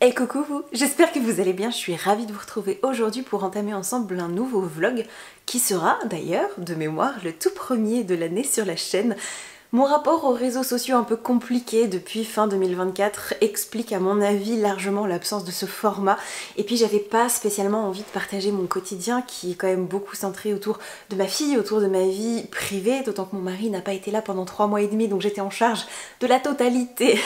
Hey coucou vous, j'espère que vous allez bien, je suis ravie de vous retrouver aujourd'hui pour entamer ensemble un nouveau vlog qui sera d'ailleurs, de mémoire, le tout premier de l'année sur la chaîne. Mon rapport aux réseaux sociaux un peu compliqué depuis fin 2024 explique à mon avis largement l'absence de ce format, et puis j'avais pas spécialement envie de partager mon quotidien qui est quand même beaucoup centré autour de ma fille, autour de ma vie privée, d'autant que mon mari n'a pas été là pendant 3 mois et demi, donc j'étais en charge de la totalité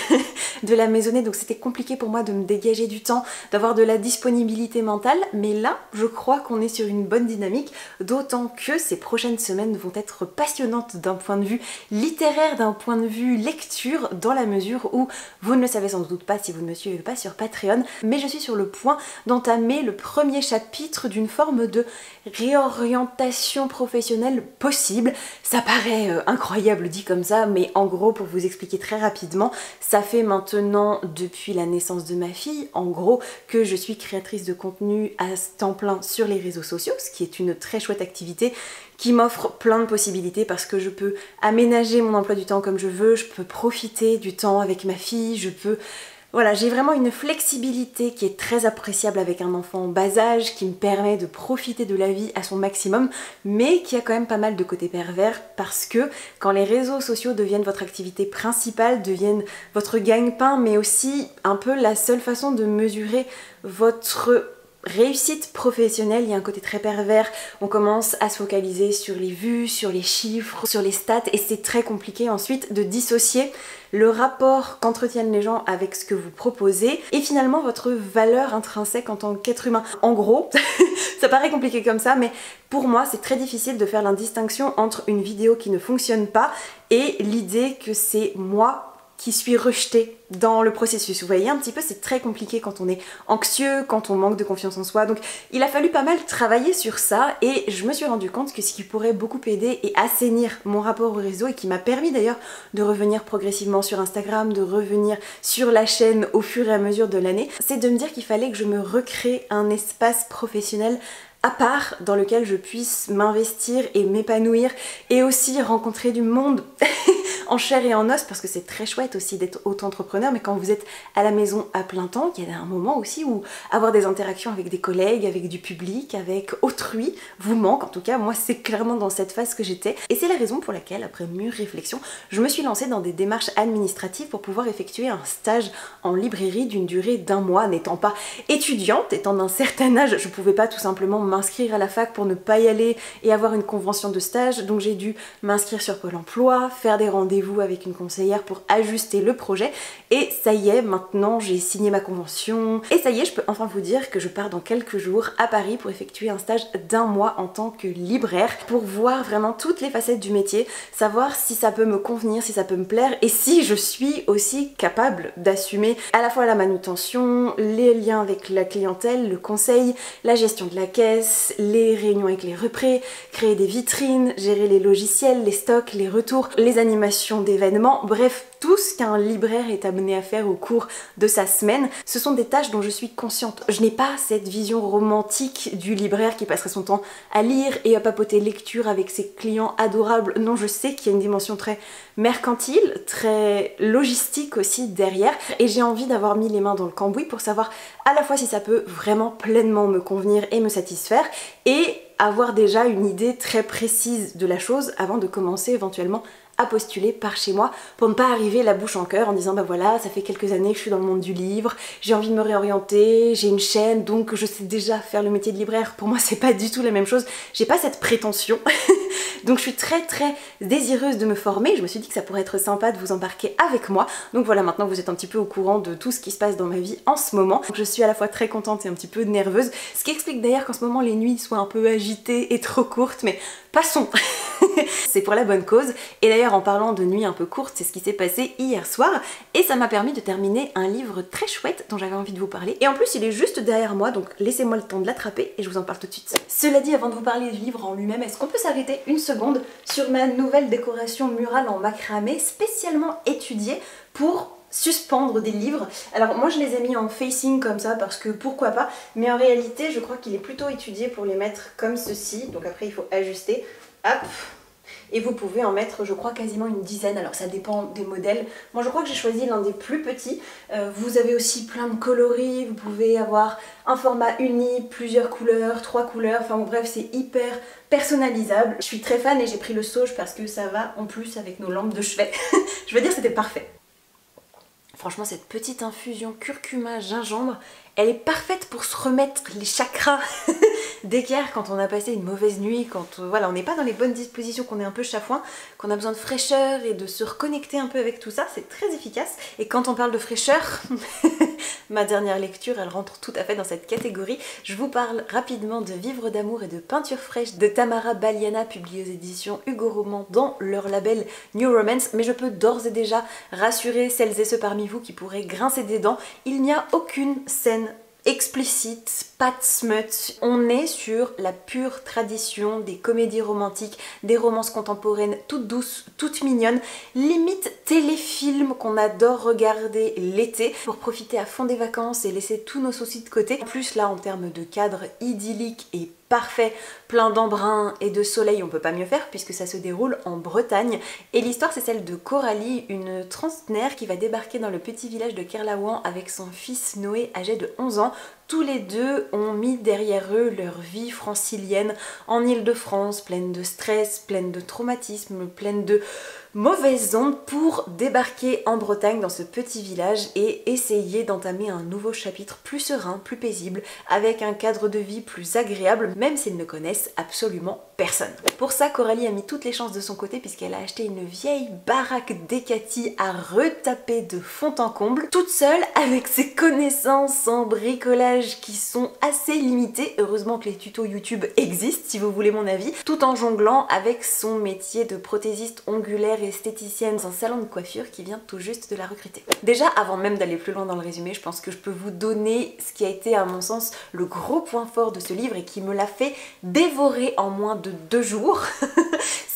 de la maisonnée, donc c'était compliqué pour moi de me dégager du temps, d'avoir de la disponibilité mentale, mais là je crois qu'on est sur une bonne dynamique, d'autant que ces prochaines semaines vont être passionnantes d'un point de vue littéraire, d'un point de vue lecture, dans la mesure où, vous ne le savez sans doute pas si vous ne me suivez pas sur Patreon, mais je suis sur le point d'entamer le premier chapitre d'une forme de réorientation professionnelle possible. Ça paraît incroyable dit comme ça, mais en gros, pour vous expliquer très rapidement, ça fait maintenant depuis la naissance de ma fille, en gros, que je suis créatrice de contenu à temps plein sur les réseaux sociaux, ce qui est une très chouette activité qui m'offre plein de possibilités parce que je peux aménager mon emploi du temps comme je veux, je peux profiter du temps avec ma fille, je peux... Voilà, j'ai vraiment une flexibilité qui est très appréciable avec un enfant en bas âge, qui me permet de profiter de la vie à son maximum, mais qui a quand même pas mal de côtés pervers parce que quand les réseaux sociaux deviennent votre activité principale, deviennent votre gagne-pain, mais aussi un peu la seule façon de mesurer votre réussite professionnelle, il y a un côté très pervers, on commence à se focaliser sur les vues, sur les chiffres, sur les stats, et c'est très compliqué ensuite de dissocier le rapport qu'entretiennent les gens avec ce que vous proposez et finalement votre valeur intrinsèque en tant qu'être humain. En gros, ça paraît compliqué comme ça, mais pour moi c'est très difficile de faire la distinction entre une vidéo qui ne fonctionne pas et l'idée que c'est moi qui suis rejetée dans le processus. Vous voyez un petit peu, c'est très compliqué quand on est anxieux, quand on manque de confiance en soi. Donc il a fallu pas mal travailler sur ça et je me suis rendu compte que ce qui pourrait beaucoup aider et assainir mon rapport au réseau et qui m'a permis d'ailleurs de revenir progressivement sur Instagram, de revenir sur la chaîne au fur et à mesure de l'année, c'est de me dire qu'il fallait que je me recrée un espace professionnel à part dans lequel je puisse m'investir et m'épanouir et aussi rencontrer du monde en chair et en os, parce que c'est très chouette aussi d'être auto-entrepreneur, mais quand vous êtes à la maison à plein temps, il y a un moment aussi où avoir des interactions avec des collègues, avec du public, avec autrui vous manque. En tout cas moi c'est clairement dans cette phase que j'étais et c'est la raison pour laquelle après mûre réflexion je me suis lancée dans des démarches administratives pour pouvoir effectuer un stage en librairie d'une durée d'1 mois. N'étant pas étudiante, étant d'un certain âge, je pouvais pas tout simplement m'inscrire à la fac pour ne pas y aller et avoir une convention de stage, donc j'ai dû m'inscrire sur Pôle emploi, faire des rendez-vous avec une conseillère pour ajuster le projet et ça y est, maintenant j'ai signé ma convention et ça y est, je peux enfin vous dire que je pars dans quelques jours à Paris pour effectuer un stage d'1 mois en tant que libraire pour voir vraiment toutes les facettes du métier, savoir si ça peut me convenir, si ça peut me plaire et si je suis aussi capable d'assumer à la fois la manutention, les liens avec la clientèle, le conseil, la gestion de la caisse, les réunions avec les représ, créer des vitrines, gérer les logiciels, les stocks, les retours, les animations d'événements, bref, tout ce qu'un libraire est amené à faire au cours de sa semaine, ce sont des tâches dont je suis consciente. Je n'ai pas cette vision romantique du libraire qui passerait son temps à lire et à papoter lecture avec ses clients adorables. Non, je sais qu'il y a une dimension très mercantile, très logistique aussi derrière, et j'ai envie d'avoir mis les mains dans le cambouis pour savoir à la fois si ça peut vraiment pleinement me convenir et me satisfaire, et avoir déjà une idée très précise de la chose avant de commencer éventuellement à postuler par chez moi pour ne pas arriver la bouche en cœur en disant bah voilà, ça fait quelques années que je suis dans le monde du livre, j'ai envie de me réorienter, j'ai une chaîne donc je sais déjà faire le métier de libraire. Pour moi c'est pas du tout la même chose, j'ai pas cette prétention donc je suis très désireuse de me former. Je me suis dit que ça pourrait être sympa de vous embarquer avec moi, donc voilà, maintenant vous êtes un petit peu au courant de tout ce qui se passe dans ma vie en ce moment. Donc je suis à la fois très contente et un petit peu nerveuse, ce qui explique d'ailleurs qu'en ce moment les nuits soient un peu agitées et trop courtes, mais passons. C'est pour la bonne cause. Et d'ailleurs en parlant de nuit un peu courte, c'est ce qui s'est passé hier soir et ça m'a permis de terminer un livre très chouette dont j'avais envie de vous parler. Et en plus il est juste derrière moi, donc laissez-moi le temps de l'attraper et je vous en parle tout de suite. Cela dit, avant de vous parler du livre en lui-même, est-ce qu'on peut s'arrêter une seconde sur ma nouvelle décoration murale en macramé spécialement étudiée pour suspendre des livres? Alors moi je les ai mis en facing comme ça parce que pourquoi pas, mais en réalité je crois qu'il est plutôt étudié pour les mettre comme ceci, donc après il faut ajuster, hop, Et vous pouvez en mettre, je crois, quasiment une dizaine. Alors ça dépend des modèles. Moi je crois que j'ai choisi l'un des plus petits. Vous avez aussi plein de coloris. Vous pouvez avoir un format uni, plusieurs couleurs, 3 couleurs. Enfin bon, bref, c'est hyper personnalisable. Je suis très fan et j'ai pris le sauge parce que ça va en plus avec nos lampes de chevet. Je veux dire, c'était parfait. Franchement, cette petite infusion curcuma gingembre, elle est parfaite pour se remettre les chakras d'équerre quand on a passé une mauvaise nuit, quand voilà, on n'est pas dans les bonnes dispositions, qu'on est un peu chafouin, qu'on a besoin de fraîcheur et de se reconnecter un peu avec tout ça, c'est très efficace. Et quand on parle de fraîcheur, ma dernière lecture, elle rentre tout à fait dans cette catégorie. Je vous parle rapidement de Vivre d'amour et de peinture fraîche de Tamara Baliana, publié aux éditions Hugo Roman dans leur label New Romance, mais je peux d'ores et déjà rassurer celles et ceux parmi vous qui pourraient grincer des dents, il n'y a aucune scène explicite, pas de smut. On est sur la pure tradition des comédies romantiques, des romances contemporaines toutes douces, toutes mignonnes, limite téléfilms qu'on adore regarder l'été pour profiter à fond des vacances et laisser tous nos soucis de côté. En plus là, en termes de cadre idyllique et parfait, plein d'embrun et de soleil, on peut pas mieux faire puisque ça se déroule en Bretagne. Et l'histoire, c'est celle de Coralie, une trentenaire qui va débarquer dans le petit village de Kerlaouan avec son fils Noé âgé de 11 ans. Tous les deux ont mis derrière eux leur vie francilienne en Île-de-France, pleine de stress, pleine de traumatisme, pleine de mauvaises ondes pour débarquer en Bretagne dans ce petit village et essayer d'entamer un nouveau chapitre plus serein, plus paisible, avec un cadre de vie plus agréable, même s'ils ne connaissent absolument personne. Pour ça, Coralie a mis toutes les chances de son côté puisqu'elle a acheté une vieille baraque Decathy à retaper de fond en comble, toute seule avec ses connaissances en bricolage qui sont assez limitées. Heureusement que les tutos YouTube existent si vous voulez mon avis, tout en jonglant avec son métier de prothésiste ongulaire et esthéticienne dans un salon de coiffure qui vient tout juste de la recruter. Déjà, avant même d'aller plus loin dans le résumé, je pense que je peux vous donner ce qui a été à mon sens le gros point fort de ce livre et qui me l'a fait dévorer en moins de 2 jours.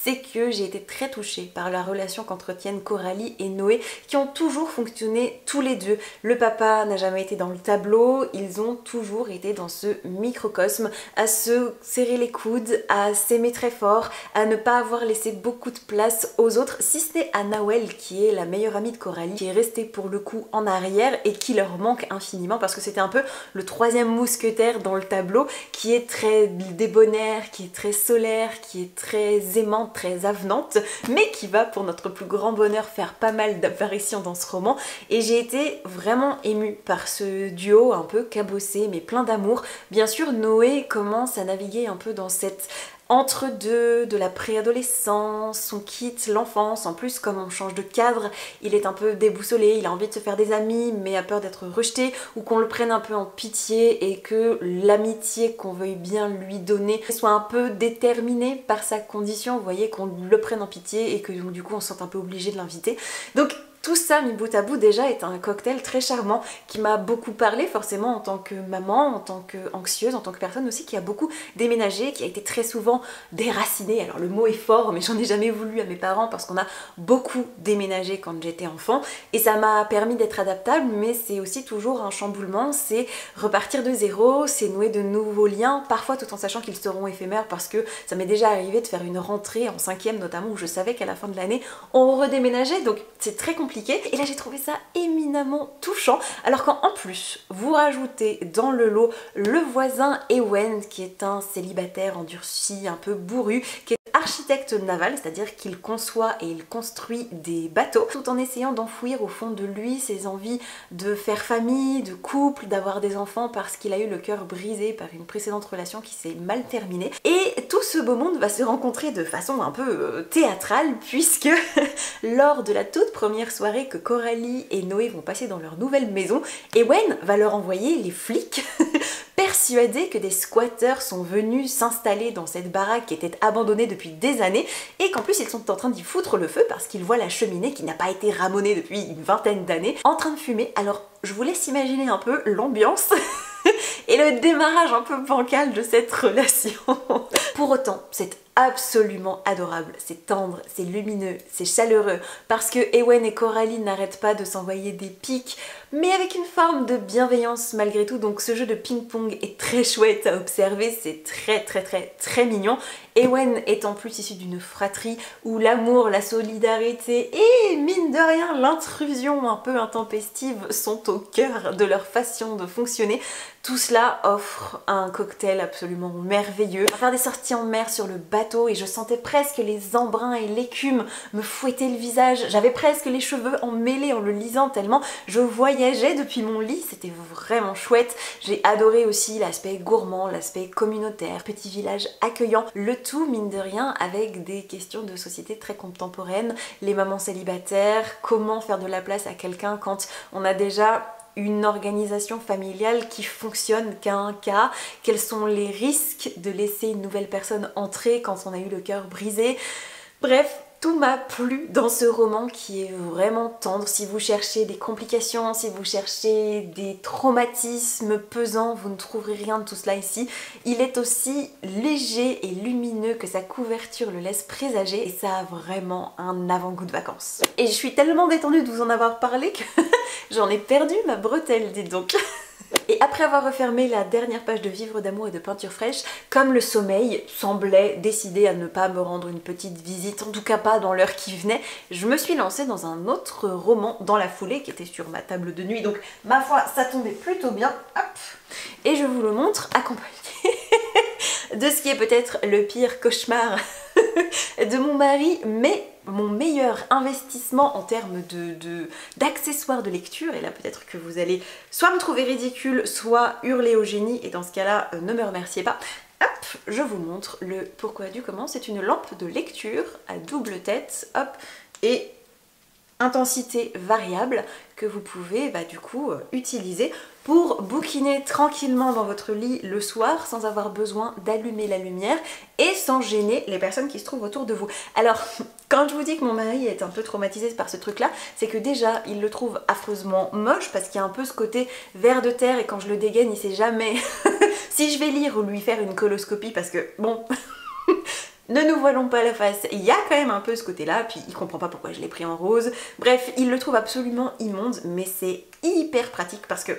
C'est que j'ai été très touchée par la relation qu'entretiennent Coralie et Noé, qui ont toujours fonctionné tous les deux. Le papa n'a jamais été dans le tableau, ils ont toujours été dans ce microcosme, à se serrer les coudes, à s'aimer très fort, à ne pas avoir laissé beaucoup de place aux autres, si ce n'est à Nawel, qui est la meilleure amie de Coralie, qui est restée pour le coup en arrière et qui leur manque infiniment parce que c'était un peu le 3e mousquetaire dans le tableau, qui est très débonnaire, qui est très solaire, qui est très aimante, très avenante, mais qui va pour notre plus grand bonheur faire pas mal d'apparitions dans ce roman. Et j'ai été vraiment émue par ce duo un peu cabossé mais plein d'amour. Bien sûr, Noé commence à naviguer un peu dans cette entre-deux de la préadolescence, on quitte l'enfance, en plus comme on change de cadre, il est un peu déboussolé, il a envie de se faire des amis mais a peur d'être rejeté ou qu'on le prenne un peu en pitié et que l'amitié qu'on veuille bien lui donner soit un peu déterminée par sa condition, vous voyez, qu'on le prenne en pitié et que du coup on se sente un peu obligé de l'inviter. Donc tout ça mis bout à bout déjà est un cocktail très charmant qui m'a beaucoup parlé forcément en tant que maman, en tant qu'anxieuse, en tant que personne aussi qui a beaucoup déménagé, qui a été très souvent déracinée. Alors le mot est fort mais j'en ai jamais voulu à mes parents parce qu'on a beaucoup déménagé quand j'étais enfant et ça m'a permis d'être adaptable, mais c'est aussi toujours un chamboulement, c'est repartir de zéro, c'est nouer de nouveaux liens, parfois tout en sachant qu'ils seront éphémères parce que ça m'est déjà arrivé de faire une rentrée en 5e notamment où je savais qu'à la fin de l'année on redéménageait, donc c'est très compliqué. Et là j'ai trouvé ça éminemment touchant, alors quand en plus vous rajoutez dans le lot le voisin Ewen qui est un célibataire endurci, un peu bourru, qui est architecte naval, c'est-à-dire qu'il conçoit et il construit des bateaux tout en essayant d'enfouir au fond de lui ses envies de faire famille, de couple, d'avoir des enfants parce qu'il a eu le cœur brisé par une précédente relation qui s'est mal terminée. Et tout ce beau monde va se rencontrer de façon un peu théâtrale puisque lors de la toute première soirée que Coralie et Noé vont passer dans leur nouvelle maison, Ewen va leur envoyer les flics persuadés que des squatteurs sont venus s'installer dans cette baraque qui était abandonnée depuis des années et qu'en plus ils sont en train d'y foutre le feu parce qu'ils voient la cheminée qui n'a pas été ramonée depuis une vingtaine d'années en train de fumer. Alors je vous laisse imaginer un peu l'ambiance et le démarrage un peu bancal de cette relation. Pour autant, c'est absolument adorable, c'est tendre, c'est lumineux, c'est chaleureux, parce que Ewen et Coralie n'arrêtent pas de s'envoyer des pics, mais avec une forme de bienveillance malgré tout, donc ce jeu de ping-pong est très chouette à observer, c'est très mignon. Ewen est en plus issu d'une fratrie où l'amour, la solidarité et mine de rien l'intrusion un peu intempestive sont au cœur de leur façon de fonctionner. Tout cela offre un cocktail absolument merveilleux. On va faire des sorties en mer sur le bateau et je sentais presque les embruns et l'écume me fouetter le visage. J'avais presque les cheveux emmêlés en le lisant tellement je voyageais depuis mon lit, c'était vraiment chouette. J'ai adoré aussi l'aspect gourmand, l'aspect communautaire, petit village accueillant, le tout mine de rien avec des questions de société très contemporaines, les mamans célibataires, comment faire de la place à quelqu'un quand on a déjà une organisation familiale qui fonctionne qu'à un cas, quels sont les risques de laisser une nouvelle personne entrer quand on a eu le cœur brisé. Bref, tout m'a plu dans ce roman qui est vraiment tendre. Si vous cherchez des complications, si vous cherchez des traumatismes pesants, vous ne trouverez rien de tout cela ici. Il est aussi léger et lumineux que sa couverture le laisse présager et ça a vraiment un avant-goût de vacances. Et je suis tellement détendue de vous en avoir parlé que j'en ai perdu ma bretelle, dites donc. Et après avoir refermé la dernière page de Vivre d'amour et de peinture fraîche, comme le sommeil semblait décider à ne pas me rendre une petite visite, en tout cas pas dans l'heure qui venait, je me suis lancée dans un autre roman dans la foulée qui était sur ma table de nuit, donc ma foi ça tombait plutôt bien, hop, et je vous le montre accompagné de ce qui est peut-être le pire cauchemar de mon mari, mais mon meilleur investissement en termes d'accessoires de lecture, et là peut-être que vous allez soit me trouver ridicule, soit hurler au génie, et dans ce cas-là, ne me remerciez pas. Hop, je vous montre le pourquoi du comment. C'est une lampe de lecture à double tête, hop, et intensité variable que vous pouvez du coup utiliser pour bouquiner tranquillement dans votre lit le soir sans avoir besoin d'allumer la lumière et sans gêner les personnes qui se trouvent autour de vous. Alors, quand je vous dis que mon mari est un peu traumatisé par ce truc là, c'est que déjà il le trouve affreusement moche parce qu'il y a un peu ce côté ver de terre et quand je le dégaine il sait jamais si je vais lire ou lui faire une coloscopie parce que bon... Ne nous voilons pas la face, il y a quand même un peu ce côté-là, puis il comprend pas pourquoi je l'ai pris en rose. Bref, il le trouve absolument immonde, mais c'est hyper pratique parce que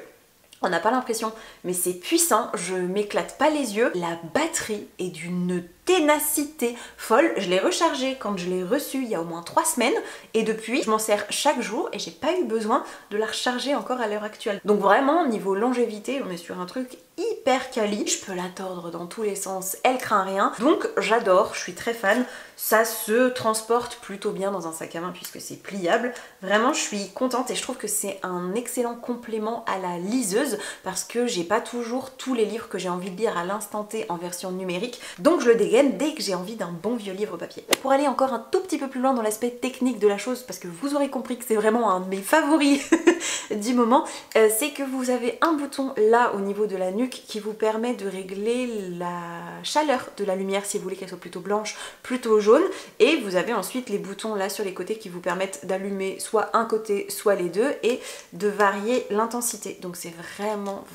on n'a pas l'impression, mais c'est puissant, je m'éclate pas les yeux. La batterie est d'une ténacité folle. Je l'ai rechargé quand je l'ai reçu il y a au moins 3 semaines et depuis je m'en sers chaque jour et j'ai pas eu besoin de la recharger encore à l'heure actuelle. Donc vraiment niveau longévité on est sur un truc hyper quali. Je peux la tordre dans tous les sens, elle craint rien. Donc j'adore, je suis très fan. Ça se transporte plutôt bien dans un sac à main puisque c'est pliable. Vraiment je suis contente et je trouve que c'est un excellent complément à la liseuse parce que j'ai pas toujours tous les livres que j'ai envie de lire à l'instant T en version numérique. Donc je le dégaine dès que j'ai envie d'un bon vieux livre papier. Pour aller encore un tout petit peu plus loin dans l'aspect technique de la chose, parce que vous aurez compris que c'est vraiment un de mes favoris du moment, c'est que vous avez un bouton là au niveau de la nuque qui vous permet de régler la chaleur de la lumière si vous voulez qu'elle soit plutôt blanche, plutôt jaune, et vous avez ensuite les boutons là sur les côtés qui vous permettent d'allumer soit un côté soit les deux et de varier l'intensité. Donc c'est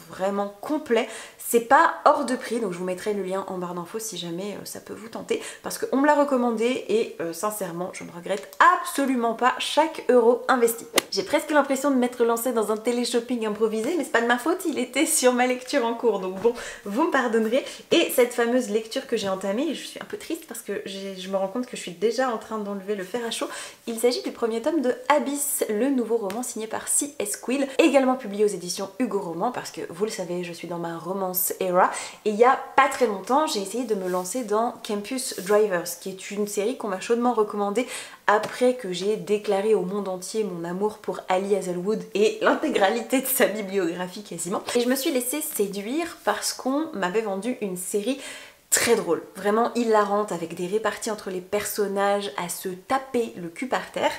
vraiment complet. C'est pas hors de prix, donc je vous mettrai le lien en barre d'infos si jamais ça peut vous tenter, parce qu'on me l'a recommandé et sincèrement je ne regrette absolument pas chaque euro investi. J'ai presque l'impression de m'être lancée dans un télé-shopping improvisé, mais c'est pas de ma faute, il était sur ma lecture en cours, donc bon, vous me pardonnerez. Et cette fameuse lecture que j'ai entamée, je suis un peu triste parce que je me rends compte que je suis déjà en train d'enlever le fer à chaud. Il s'agit du premier tome de Abyss, le nouveau roman signé par C.S. Quill, également publié aux éditions Hugo Roman, parce que vous le savez, je suis dans ma romance era, et il y a pas très longtemps j'ai essayé de me lancer dans Campus Drivers, qui est une série qu'on m'a chaudement recommandée après que j'ai déclaré au monde entier mon amour pour Ali Hazelwood et l'intégralité de sa bibliographie quasiment. Et je me suis laissée séduire parce qu'on m'avait vendu une série très drôle, vraiment hilarante, avec des réparties entre les personnages à se taper le cul par terre.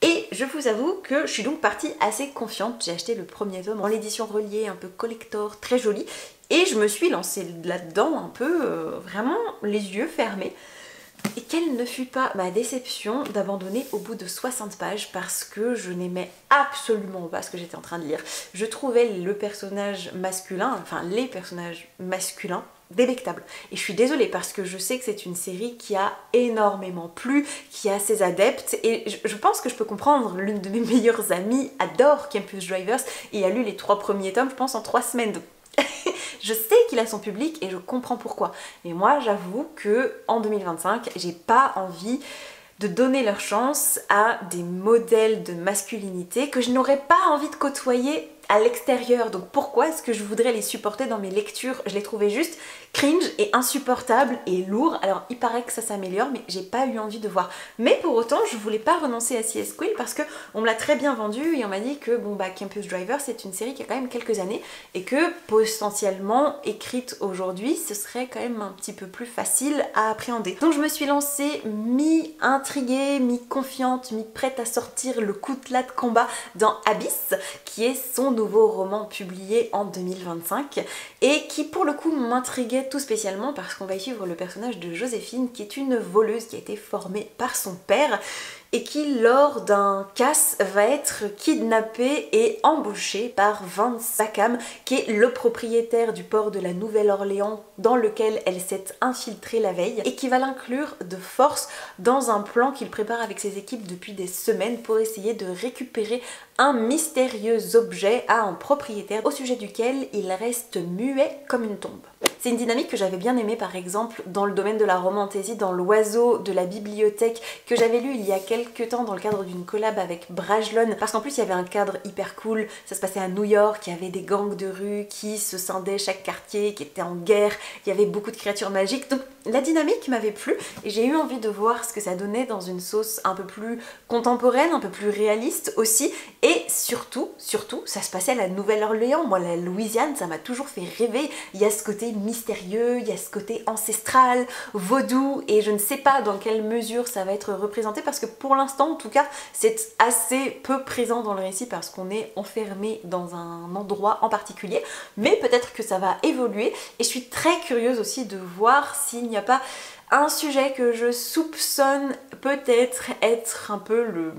Et je vous avoue que je suis donc partie assez confiante. J'ai acheté le premier tome en l'édition reliée, un peu collector, très jolie, et je me suis lancée là-dedans un peu vraiment les yeux fermés. Et quelle ne fut pas ma déception d'abandonner au bout de 60 pages parce que je n'aimais absolument pas ce que j'étais en train de lire. Je trouvais le personnage masculin, enfin les personnages masculins, débectable. Et je suis désolée parce que je sais que c'est une série qui a énormément plu, qui a ses adeptes, et je pense que je peux comprendre, l'une de mes meilleures amies adore Campus Drivers et a lu les 3 premiers tomes, je pense, en 3 semaines. Donc je sais qu'il a son public et je comprends pourquoi. Mais moi, j'avoue que en 2025, j'ai pas envie de donner leur chance à des modèles de masculinité que je n'aurais pas envie de côtoyer à l'extérieur. Donc pourquoi est-ce que je voudrais les supporter dans mes lectures? Je les trouvais juste cringe et insupportables et lourds. Alors il paraît que ça s'améliore, mais j'ai pas eu envie de voir. Mais pour autant, je voulais pas renoncer à CS Quill parce que on me l'a très bien vendu et on m'a dit que bon bah Campus Driver c'est une série qui a quand même quelques années et que potentiellement écrite aujourd'hui, ce serait quand même un petit peu plus facile à appréhender. Donc je me suis lancée mi-intriguée, mi-confiante, mi-prête à sortir le coutelas de combat dans Abyss, qui est son nouveau roman publié en 2025 et qui pour le coup m'intriguait tout spécialement parce qu'on va y suivre le personnage de Joséphine qui est une voleuse qui a été formée par son père et qui lors d'un casse va être kidnappée et embauchée par Vance Rackham qui est le propriétaire du port de la Nouvelle-Orléans dans lequel elle s'est infiltrée la veille et qui va l'inclure de force dans un plan qu'il prépare avec ses équipes depuis des semaines pour essayer de récupérer un mystérieux objet à un propriétaire au sujet duquel il reste muet comme une tombe. C'est une dynamique que j'avais bien aimée par exemple dans le domaine de la romantaisie, dans L'Oiseau de la bibliothèque que j'avais lu il y a quelques temps dans le cadre d'une collab avec Brajlon, parce qu'en plus il y avait un cadre hyper cool, ça se passait à New York, il y avait des gangs de rue qui se scindaient chaque quartier, qui étaient en guerre, il y avait beaucoup de créatures magiques, donc la dynamique m'avait plu et j'ai eu envie de voir ce que ça donnait dans une sauce un peu plus contemporaine, un peu plus réaliste aussi, et surtout, ça se passait à la Nouvelle-Orléans. Moi la Louisiane ça m'a toujours fait rêver, il y a ce côté mystérieux, il y a ce côté ancestral, vaudou, et je ne sais pas dans quelle mesure ça va être représenté parce que pour l'instant en tout cas c'est assez peu présent dans le récit parce qu'on est enfermé dans un endroit en particulier, mais peut-être que ça va évoluer et je suis très curieuse aussi de voir s'il n'y a pas un sujet que je soupçonne peut-être être un peu le,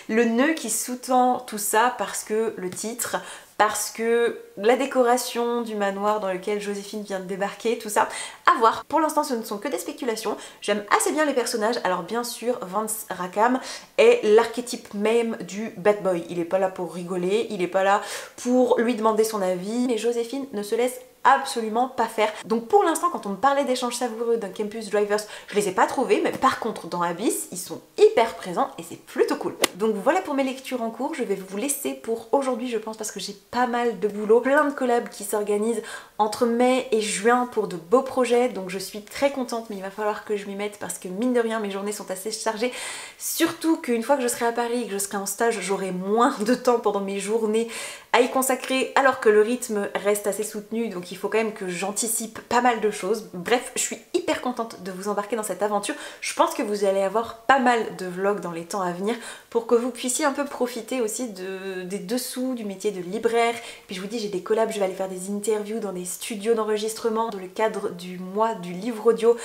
le nœud qui sous-tend tout ça parce que le titre, parce que la décoration du manoir dans lequel Joséphine vient de débarquer, tout ça, à voir. Pour l'instant ce ne sont que des spéculations, j'aime assez bien les personnages, alors bien sûr Vance Rackham est l'archétype même du bad boy, il est pas là pour rigoler, il est pas là pour lui demander son avis, mais Joséphine ne se laisse absolument pas faire. Donc pour l'instant quand on me parlait d'échanges savoureux d'un Campus Drivers, je les ai pas trouvés, mais par contre dans Abyss, ils sont hyper présents et c'est plutôt cool. Donc voilà pour mes lectures en cours, je vais vous laisser pour aujourd'hui je pense parce que j'ai pas mal de boulot, plein de collabs qui s'organisent entre mai et juin pour de beaux projets, donc je suis très contente mais il va falloir que je m'y mette parce que mine de rien mes journées sont assez chargées, surtout qu'une fois que je serai à Paris et que je serai en stage, j'aurai moins de temps pendant mes journées à y consacrer alors que le rythme reste assez soutenu, donc il faut quand même que j'anticipe pas mal de choses. Bref, je suis hyper contente de vous embarquer dans cette aventure. Je pense que vous allez avoir pas mal de vlogs dans les temps à venir pour que vous puissiez un peu profiter aussi des dessous du métier de libraire. Puis je vous dis, j'ai des collabs, je vais aller faire des interviews dans des studios d'enregistrement dans le cadre du mois du livre audio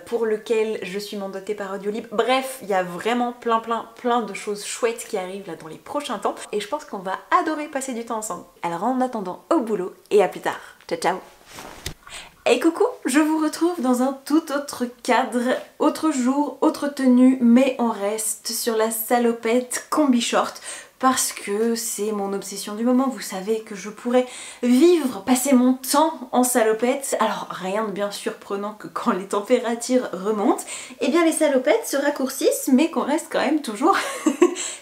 pour lequel je suis mandatée par Audiolib. Bref, il y a vraiment plein de choses chouettes qui arrivent là dans les prochains temps et je pense qu'on va adorer passer du temps ensemble. Alors en attendant, au boulot et à plus tard. Ciao ciao. Hey coucou, je vous retrouve dans un tout autre cadre, autre jour, autre tenue, mais on reste sur la salopette combi short parce que c'est mon obsession du moment. Vous savez que je pourrais vivre, passer mon temps en salopette. Alors rien de bien surprenant que quand les températures remontent, eh bien les salopettes se raccourcissent mais qu'on reste quand même toujours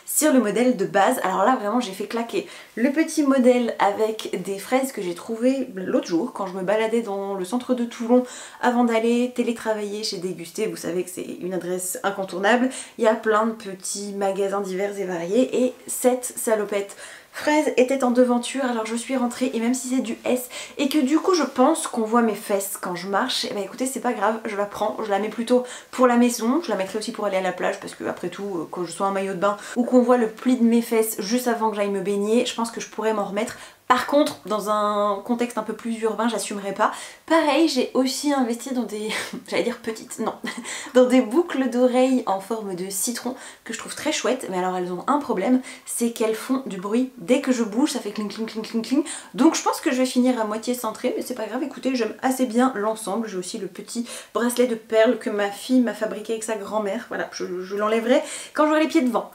sur le modèle de base. Alors là vraiment j'ai fait claquer le petit modèle avec des fraises que j'ai trouvé l'autre jour quand je me baladais dans le centre de Toulon avant d'aller télétravailler chez Dégusté. Vous savez que c'est une adresse incontournable, il y a plein de petits magasins divers et variés et cette salopette fraise était en devanture, alors je suis rentrée et même si c'est du S et que du coup je pense qu'on voit mes fesses quand je marche, et bah écoutez c'est pas grave, je la prends, je la mets plutôt pour la maison, je la mettrai aussi pour aller à la plage parce que après tout quand je sois en maillot de bain ou qu'on voit le pli de mes fesses juste avant que j'aille me baigner, je pense que je pourrais m'en remettre Par contre, dans un contexte un peu plus urbain, j'assumerais pas. Pareil, j'ai aussi investi dans des, j'allais dire petites, non, dans des boucles d'oreilles en forme de citron que je trouve très chouettes, mais alors elles ont un problème, c'est qu'elles font du bruit. Dès que je bouge, ça fait cling cling cling cling cling. Donc je pense que je vais finir à moitié centrée, mais c'est pas grave, écoutez, j'aime assez bien l'ensemble. J'ai aussi le petit bracelet de perles que ma fille m'a fabriqué avec sa grand-mère. Voilà, je l'enlèverai quand j'aurai les pieds devant.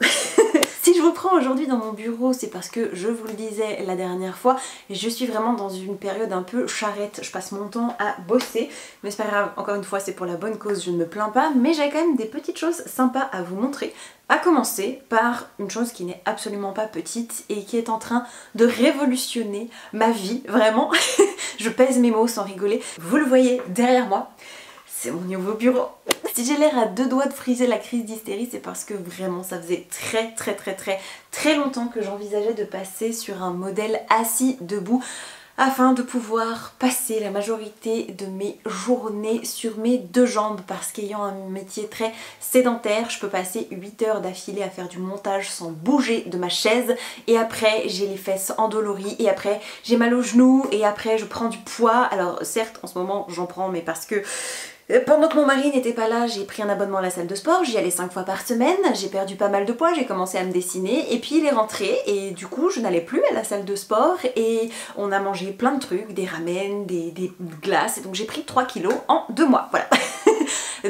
Si je vous prends aujourd'hui dans mon bureau, c'est parce que je vous le disais la dernière fois, je suis vraiment dans une période un peu charrette. Je passe mon temps à bosser, mais c'est pas grave, encore une fois c'est pour la bonne cause, je ne me plains pas, mais j'ai quand même des petites choses sympas à vous montrer. À commencer par une chose qui n'est absolument pas petite et qui est en train de révolutionner ma vie, vraiment. Je pèse mes mots sans rigoler. Vous le voyez derrière moi. C'est mon nouveau bureau. Si j'ai l'air à deux doigts de friser la crise d'hystérie, c'est parce que vraiment ça faisait très longtemps que j'envisageais de passer sur un modèle assis debout afin de pouvoir passer la majorité de mes journées sur mes deux jambes, parce qu'ayant un métier très sédentaire, je peux passer 8 heures d'affilée à faire du montage sans bouger de ma chaise, et après j'ai les fesses endolories, et après j'ai mal aux genoux, et après je prends du poids. Alors certes en ce moment j'en prends, mais parce que pendant que mon mari n'était pas là, j'ai pris un abonnement à la salle de sport, j'y allais 5 fois par semaine, j'ai perdu pas mal de poids, j'ai commencé à me dessiner, et puis il est rentré, et du coup je n'allais plus à la salle de sport, et on a mangé plein de trucs, des ramen, des glaces, et donc j'ai pris 3 kilos en 2 mois, voilà.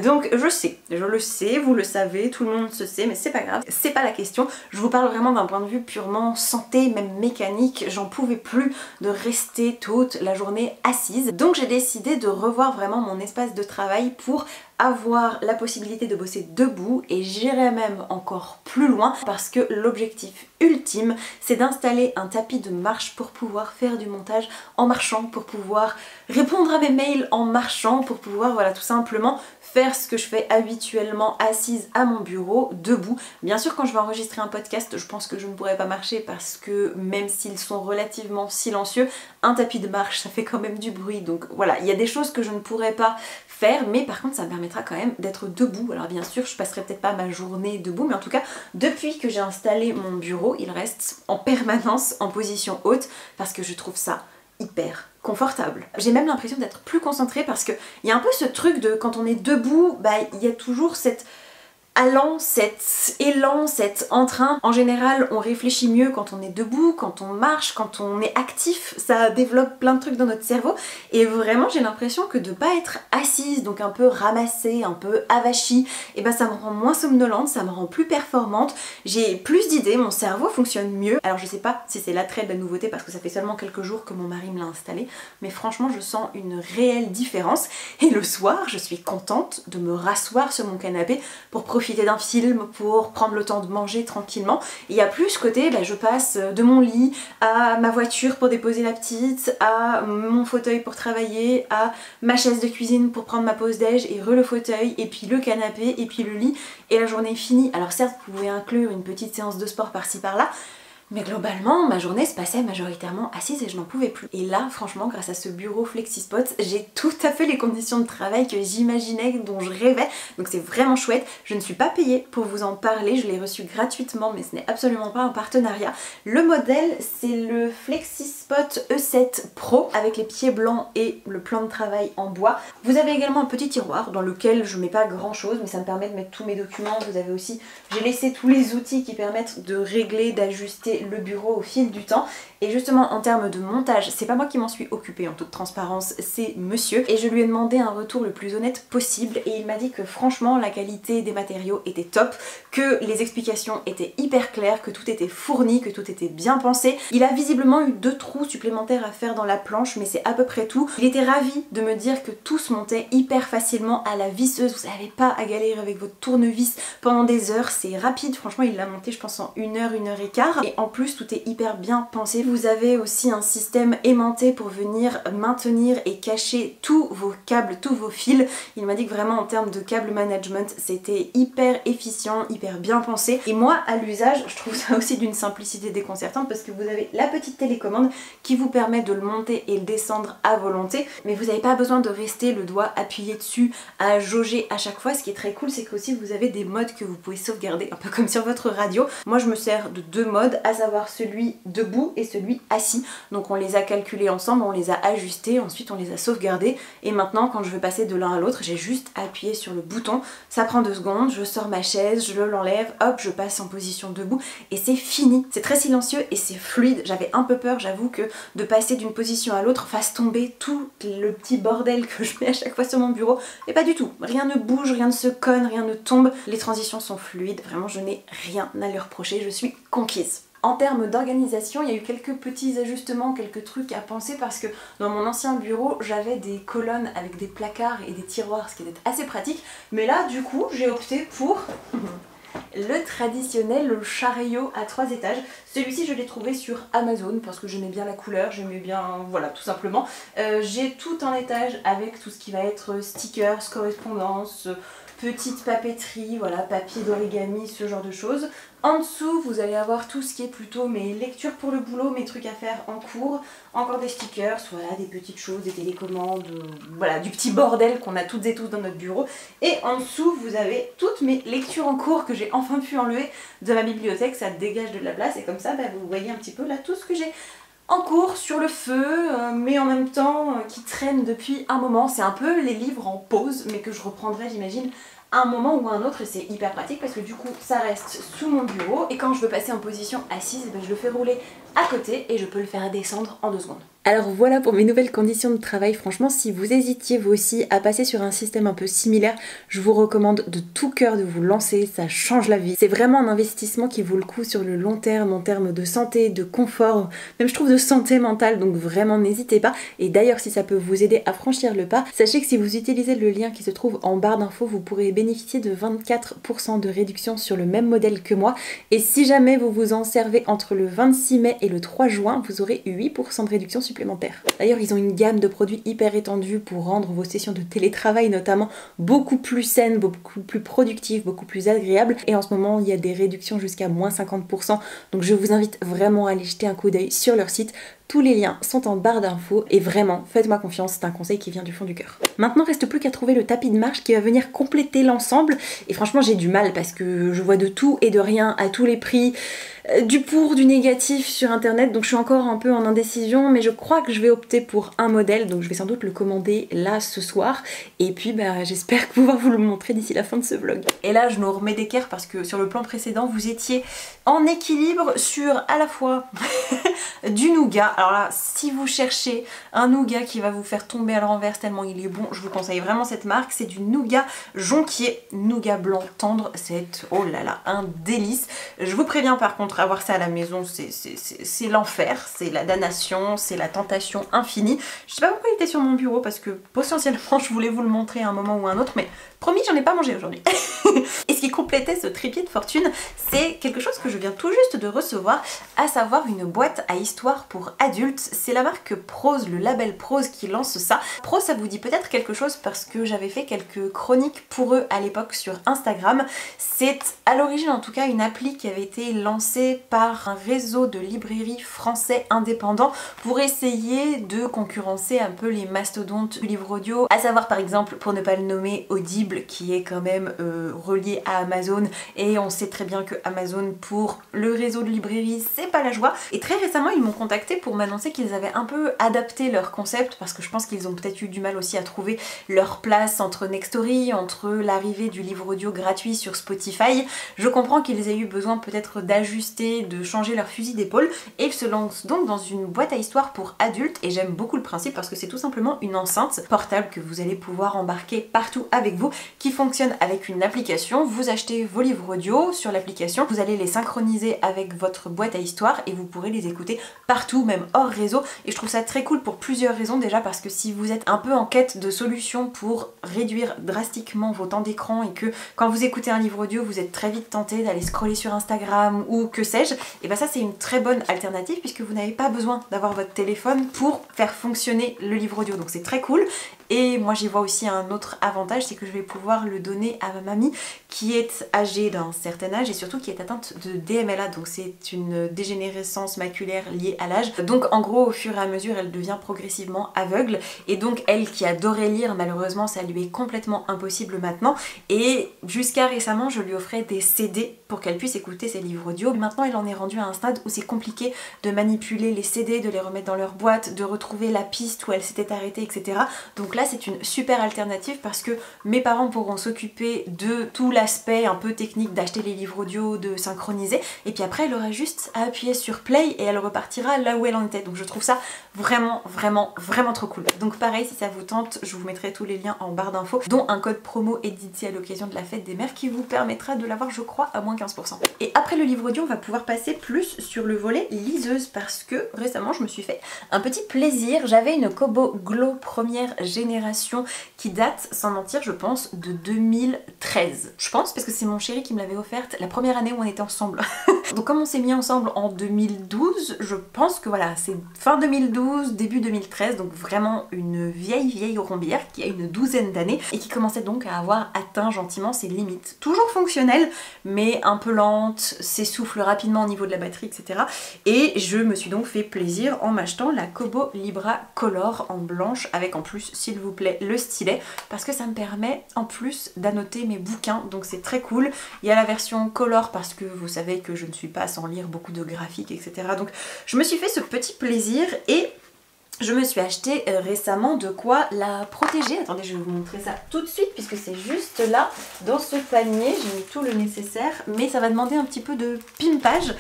Donc je sais, je le sais, vous le savez, tout le monde se sait, mais c'est pas grave, c'est pas la question. Je vous parle vraiment d'un point de vue purement santé, même mécanique. J'en pouvais plus de rester toute la journée assise. Donc j'ai décidé de revoir vraiment mon espace de travail pour avoir la possibilité de bosser debout, et j'irai même encore plus loin parce que l'objectif ultime c'est d'installer un tapis de marche pour pouvoir faire du montage en marchant, pour pouvoir répondre à mes mails en marchant, pour pouvoir voilà tout simplement faire ce que je fais habituellement assise à mon bureau, debout. Bien sûr quand je vais enregistrer un podcast je pense que je ne pourrai pas marcher parce que même s'ils sont relativement silencieux, un tapis de marche ça fait quand même du bruit, donc voilà, il y a des choses que je ne pourrais pas faire, mais par contre ça me permettra quand même d'être debout. Alors bien sûr je passerai peut-être pas ma journée debout, mais en tout cas depuis que j'ai installé mon bureau il reste en permanence en position haute parce que je trouve ça hyper confortable. J'ai même l'impression d'être plus concentrée parce qu'il y a un peu ce truc de quand on est debout, bah il y a toujours cet allant, cet élan, cet entrain. En général, on réfléchit mieux quand on est debout, quand on marche, quand on est actif. Ça développe plein de trucs dans notre cerveau. Et vraiment, j'ai l'impression que de pas être assise, donc un peu ramassée, un peu avachie, et ben ça me rend moins somnolente, ça me rend plus performante. J'ai plus d'idées, mon cerveau fonctionne mieux. Alors je sais pas si c'est l'attrait de la nouveauté parce que ça fait seulement quelques jours que mon mari me l'a installé, mais franchement, je sens une réelle différence. Et le soir, je suis contente de me rasseoir sur mon canapé pour profiter d'un film, pour prendre le temps de manger tranquillement. Il y a plus ce côté, je passe de mon lit à ma voiture pour déposer la petite, à mon fauteuil pour travailler, à ma chaise de cuisine pour prendre ma pause déj, et le fauteuil, et puis le canapé, et puis le lit, et la journée est finie. Alors certes, vous pouvez inclure une petite séance de sport par-ci par-là, mais globalement, ma journée se passait majoritairement assise et je n'en pouvais plus. Et là, franchement, grâce à ce bureau FlexiSpot, j'ai tout à fait les conditions de travail que j'imaginais, dont je rêvais. Donc c'est vraiment chouette. Je ne suis pas payée pour vous en parler, je l'ai reçu gratuitement, mais ce n'est absolument pas un partenariat. Le modèle, c'est le FlexiSpot E7 Pro avec les pieds blancs et le plan de travail en bois. Vous avez également un petit tiroir dans lequel je mets pas grand chose, mais ça me permet de mettre tous mes documents. Vous avez aussi, j'ai laissé tous les outils qui permettent de régler, d'ajuster le bureau au fil du temps. Et justement en termes de montage, c'est pas moi qui m'en suis occupée en toute transparence, c'est monsieur, et je lui ai demandé un retour le plus honnête possible et il m'a dit que franchement la qualité des matériaux était top, que les explications étaient hyper claires, que tout était fourni, que tout était bien pensé. Il a visiblement eu 2 trous supplémentaires à faire dans la planche, mais c'est à peu près tout. Il était ravi de me dire que tout se montait hyper facilement à la visseuse, vous n'avez pas à galérer avec votre tournevis pendant des heures, c'est rapide, franchement il l'a monté je pense en 1 heure, 1 heure et quart, et en plus tout est hyper bien pensé. Vous avez aussi un système aimanté pour venir maintenir et cacher tous vos câbles, tous vos fils. Il m'a dit que vraiment en termes de câble management c'était hyper efficient, hyper bien pensé, et moi à l'usage je trouve ça aussi d'une simplicité déconcertante parce que vous avez la petite télécommande qui vous permet de le monter et le descendre à volonté, mais vous n'avez pas besoin de rester le doigt appuyé dessus à jauger à chaque fois. Ce qui est très cool c'est qu'aussi vous avez des modes que vous pouvez sauvegarder, un peu comme sur votre radio. Moi je me sers de 2 modes, à savoir celui debout et celui assis. Donc on les a calculés ensemble, on les a ajustés, ensuite on les a sauvegardés et maintenant quand je veux passer de l'un à l'autre, j'ai juste appuyé sur le bouton, ça prend 2 secondes, je sors ma chaise, je l'enlève, hop, je passe en position debout et c'est fini. C'est très silencieux et c'est fluide. J'avais un peu peur, j'avoue, que de passer d'une position à l'autre fasse tomber tout le petit bordel que je mets à chaque fois sur mon bureau, et pas du tout. Rien ne bouge, rien ne se cogne, rien ne tombe, les transitions sont fluides, vraiment je n'ai rien à leur reprocher, je suis conquise. En termes d'organisation, il y a eu quelques petits ajustements, quelques trucs à penser parce que dans mon ancien bureau, j'avais des colonnes avec des placards et des tiroirs, ce qui était assez pratique. Mais là, du coup, j'ai opté pour le traditionnel chariot à 3 étages. Celui-ci, je l'ai trouvé sur Amazon parce que j'aimais bien la couleur, j'aimais bien, voilà, tout simplement. J'ai tout un étage avec tout ce qui va être stickers, correspondance, petite papeterie, voilà, papier d'origami, ce genre de choses. En dessous, vous allez avoir tout ce qui est plutôt mes lectures pour le boulot, mes trucs à faire en cours, encore des stickers, voilà, des petites choses, des télécommandes, voilà, du petit bordel qu'on a toutes et tous dans notre bureau. Et en dessous, vous avez toutes mes lectures en cours que j'ai enfin pu enlever de ma bibliothèque, ça dégage de la place et comme ça, bah, vous voyez un petit peu là tout ce que j'ai en cours, sur le feu, mais en même temps qui traîne depuis un moment. C'est un peu les livres en pause, mais que je reprendrai, j'imagine, à un moment ou à un autre, et c'est hyper pratique parce que du coup ça reste sous mon bureau et quand je veux passer en position assise, ben, je le fais rouler à côté et je peux le faire descendre en 2 secondes. Alors voilà pour mes nouvelles conditions de travail. Franchement, si vous hésitiez vous aussi à passer sur un système un peu similaire, je vous recommande de tout cœur de vous lancer, ça change la vie. C'est vraiment un investissement qui vaut le coup sur le long terme en termes de santé, de confort, même je trouve de santé mentale, donc vraiment n'hésitez pas. Et d'ailleurs, si ça peut vous aider à franchir le pas, sachez que si vous utilisez le lien qui se trouve en barre d'infos, vous pourrez bénéficier de 24% de réduction sur le même modèle que moi. Et si jamais vous vous en servez entre le 26 mai et le 3 juin, vous aurez 8% de réduction supplémentaire. D'ailleurs, ils ont une gamme de produits hyper étendue pour rendre vos sessions de télétravail notamment beaucoup plus saines, beaucoup plus productives, beaucoup plus agréables. Et en ce moment, il y a des réductions jusqu'à moins 50%. Donc je vous invite vraiment à aller jeter un coup d'œil sur leur site. Tous les liens sont en barre d'infos et vraiment, faites-moi confiance, c'est un conseil qui vient du fond du cœur. Maintenant, reste plus qu'à trouver le tapis de marche qui va venir compléter l'ensemble. Et franchement, j'ai du mal parce que je vois de tout et de rien à tous les prix, du pour, du négatif sur internet. Donc je suis encore un peu en indécision, mais je crois que je vais opter pour un modèle. Donc je vais sans doute le commander là ce soir. Et puis bah, j'espère pouvoir vous le montrer d'ici la fin de ce vlog. Et là, je nous remets d'équerre parce que sur le plan précédent, vous étiez en équilibre sur à la fois du nougat. Alors là, si vous cherchez un nougat qui va vous faire tomber à l'envers tellement il est bon, je vous conseille vraiment cette marque. C'est du nougat jonquier, nougat blanc tendre. C'est, oh là là, un délice. Je vous préviens par contre, avoir ça à la maison, c'est l'enfer, c'est la damnation, c'est la tentation infinie. Je sais pas pourquoi il était sur mon bureau parce que potentiellement je voulais vous le montrer à un moment ou à un autre, mais promis, j'en ai pas mangé aujourd'hui. Et ce qui complétait ce trépied de fortune, c'est quelque chose que je viens tout juste de recevoir, à savoir une boîte à histoire pour adultes. C'est la marque Prose, le label Prose qui lance ça. Prose, ça vous dit peut-être quelque chose parce que j'avais fait quelques chroniques pour eux à l'époque sur Instagram. C'est à l'origine en tout cas une appli qui avait été lancée par un réseau de librairies français indépendants pour essayer de concurrencer un peu les mastodontes du livre audio, à savoir par exemple, pour ne pas le nommer, Audible, qui est quand même relié à Amazon, et on sait très bien que Amazon pour le réseau de librairies c'est pas la joie. Et très récemment ils m'ont contacté pour m'annoncer qu'ils avaient un peu adapté leur concept parce que je pense qu'ils ont peut-être eu du mal aussi à trouver leur place entre Nextory, entre l'arrivée du livre audio gratuit sur Spotify. Je comprends qu'ils aient eu besoin peut-être d'ajuster, de changer leur fusil d'épaule, et ils se lancent donc dans une boîte à histoire pour adultes. Et j'aime beaucoup le principe parce que c'est tout simplement une enceinte portable que vous allez pouvoir embarquer partout avec vous, qui fonctionne avec une application. Vous achetez vos livres audio sur l'application, vous allez les synchroniser avec votre boîte à histoire et vous pourrez les écouter partout, même hors réseau. Et je trouve ça très cool pour plusieurs raisons. Déjà parce que si vous êtes un peu en quête de solutions pour réduire drastiquement vos temps d'écran et que quand vous écoutez un livre audio vous êtes très vite tenté d'aller scroller sur Instagram ou que sais-je, et bien ça c'est une très bonne alternative puisque vous n'avez pas besoin d'avoir votre téléphone pour faire fonctionner le livre audio, donc c'est très cool. Et moi j'y vois aussi un autre avantage, c'est que je vais pouvoir le donner à ma mamie qui est âgée d'un certain âge et surtout qui est atteinte de DMLA, donc c'est une dégénérescence maculaire oculaires liées à l'âge. Donc en gros au fur et à mesure elle devient progressivement aveugle et donc elle qui adorait lire, malheureusement ça lui est complètement impossible maintenant, et jusqu'à récemment je lui offrais des CD pour qu'elle puisse écouter ses livres audio. Maintenant elle en est rendue à un stade où c'est compliqué de manipuler les CD, de les remettre dans leur boîte, de retrouver la piste où elle s'était arrêtée, etc. Donc là c'est une super alternative parce que mes parents pourront s'occuper de tout l'aspect un peu technique d'acheter les livres audio, de synchroniser, et puis après elle aura juste à appuyer sur play et elle repartira là où elle en était. Donc je trouve ça vraiment trop cool. Donc pareil, si ça vous tente, je vous mettrai tous les liens en barre d'infos, dont un code promo édité à l'occasion de la fête des mères qui vous permettra de l'avoir je crois à moins 15%. Et après le livre audio on va pouvoir passer plus sur le volet liseuse parce que récemment je me suis fait un petit plaisir. J'avais une Kobo Glow première génération qui date, sans mentir je pense, de 2013. Je pense parce que c'est mon chéri qui me l'avait offerte la première année où on était ensemble. Donc comme on s'est mis ensemble en 2012, je pense que voilà, c'est fin 2012, début 2013, donc vraiment une vieille rombière qui a une douzaine d'années et qui commençait donc à avoir atteint gentiment ses limites. Toujours fonctionnelle, mais un peu lente, s'essouffle rapidement au niveau de la batterie, etc. Et je me suis donc fait plaisir en m'achetant la Kobo Libra Color en blanche avec en plus, s'il vous plaît, le stylet parce que ça me permet en plus d'annoter mes bouquins, donc c'est très cool. Il y a la version Color parce que vous savez que je ne suis pas sans lire beaucoup de graphiques, etc. Donc je me suis fait ce petit plaisir et je me suis acheté récemment de quoi la protéger. Attendez, je vais vous montrer ça tout de suite puisque c'est juste là dans ce panier. J'ai mis tout le nécessaire, mais ça va demander un petit peu de pimpage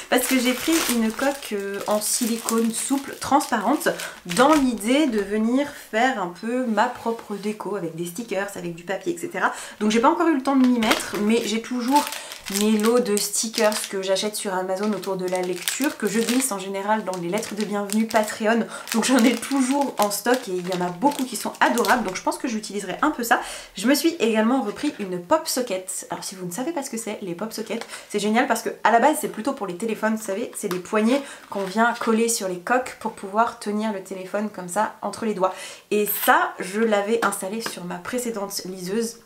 parce que j'ai pris une coque en silicone souple, transparente, dans l'idée de venir faire un peu ma propre déco avec des stickers, avec du papier, etc. Donc j'ai pas encore eu le temps de m'y mettre, mais j'ai toujours mes lots de stickers que j'achète sur Amazon autour de la lecture, que je glisse en général dans les lettres de bienvenue Patreon, donc j'en ai toujours en stock et il y en a beaucoup qui sont adorables, donc je pense que j'utiliserai un peu ça. Je me suis également repris une pop socket. Alors si vous ne savez pas ce que c'est, les pop sockets, c'est génial parce que à la base c'est plutôt pour les téléphones, vous savez, c'est des poignées qu'on vient coller sur les coques pour pouvoir tenir le téléphone comme ça entre les doigts. Et ça, je l'avais installé sur ma précédente liseuse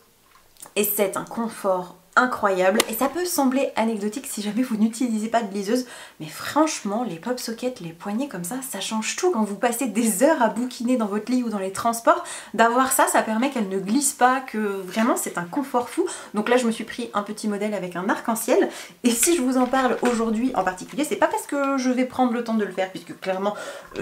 et c'est un confort incroyable. Et ça peut sembler anecdotique si jamais vous n'utilisez pas de liseuse, mais franchement les pop sockets, les poignées comme ça change tout. Quand vous passez des heures à bouquiner dans votre lit ou dans les transports, d'avoir ça, ça permet qu'elle ne glisse pas, que vraiment c'est un confort fou. Donc là je me suis pris un petit modèle avec un arc-en-ciel et si je vous en parle aujourd'hui en particulier, c'est pas parce que je vais prendre le temps de le faire puisque clairement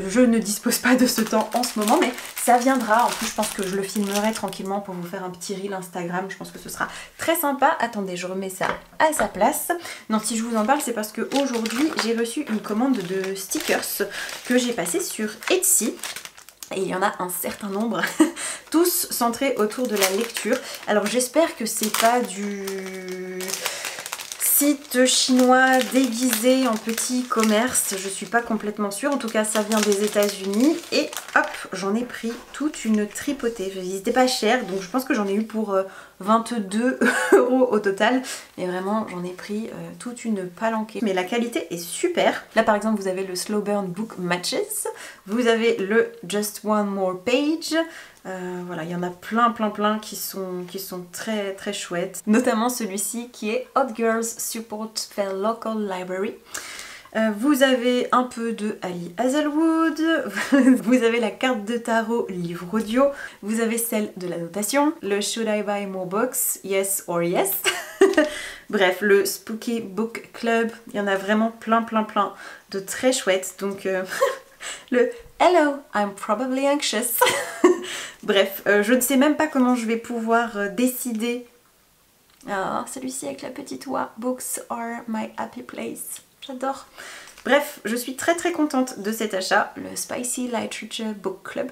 je ne dispose pas de ce temps en ce moment, mais ça viendra. En plus je pense que je le filmerai tranquillement pour vous faire un petit reel Instagram, je pense que ce sera très sympa. Attendez, je remets ça à sa place. Non, si je vous en parle, c'est parce qu'aujourd'hui, j'ai reçu une commande de stickers que j'ai passé sur Etsy. Et il y en a un certain nombre, tous centrés autour de la lecture. Alors j'espère que c'est pas du site chinois déguisé en petit commerce, je suis pas complètement sûre, en tout cas ça vient des États-Unis et hop, j'en ai pris toute une tripotée. Ils étaient pas chers, donc je pense que j'en ai eu pour 22 € au total, mais vraiment j'en ai pris toute une palanquée. Mais la qualité est super. Là par exemple vous avez le Slow Burn Book Matches, vous avez le Just One More Page. Voilà, il y en a plein qui sont très chouettes. Notamment celui-ci qui est Hot Girls Support Their Local Library. Vous avez un peu de Ali Hazelwood, vous avez la carte de tarot livre audio, vous avez celle de la notation, le Should I Buy More Books? Yes or Yes. Bref, le Spooky Book Club, il y en a vraiment plein de très chouettes. Donc le Hello, I'm probably anxious. Bref, je ne sais même pas comment je vais pouvoir décider. Ah, celui-ci avec la petite oie, Books are my happy place. J'adore. Bref, je suis très contente de cet achat, le Spicy Literature Book Club.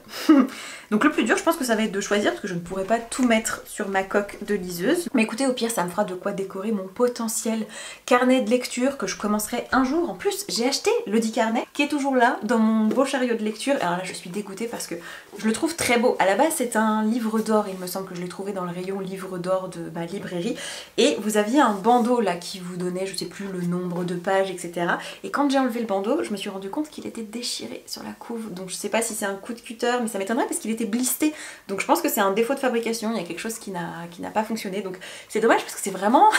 Donc le plus dur, je pense que ça va être de choisir parce que je ne pourrai pas tout mettre sur ma coque de liseuse. Mais écoutez, au pire, ça me fera de quoi décorer mon potentiel carnet de lecture que je commencerai un jour. En plus, j'ai acheté le dit carnet qui est toujours là dans mon beau chariot de lecture. Alors là, je suis dégoûtée parce que je le trouve très beau. À la base, c'est un livre d'or. Il me semble que je l'ai trouvé dans le rayon livre d'or de ma librairie. Et vous aviez un bandeau là qui vous donnait, je sais plus, le nombre de pages, etc. Et quand j'ai enlevé le bandeau, je me suis rendu compte qu'il était déchiré sur la couve. Donc je sais pas si c'est un coup de cutter, mais ça m'étonnerait parce qu'il était blisté. Donc je pense que c'est un défaut de fabrication, il y a quelque chose qui n'a pas fonctionné. Donc c'est dommage parce que c'est vraiment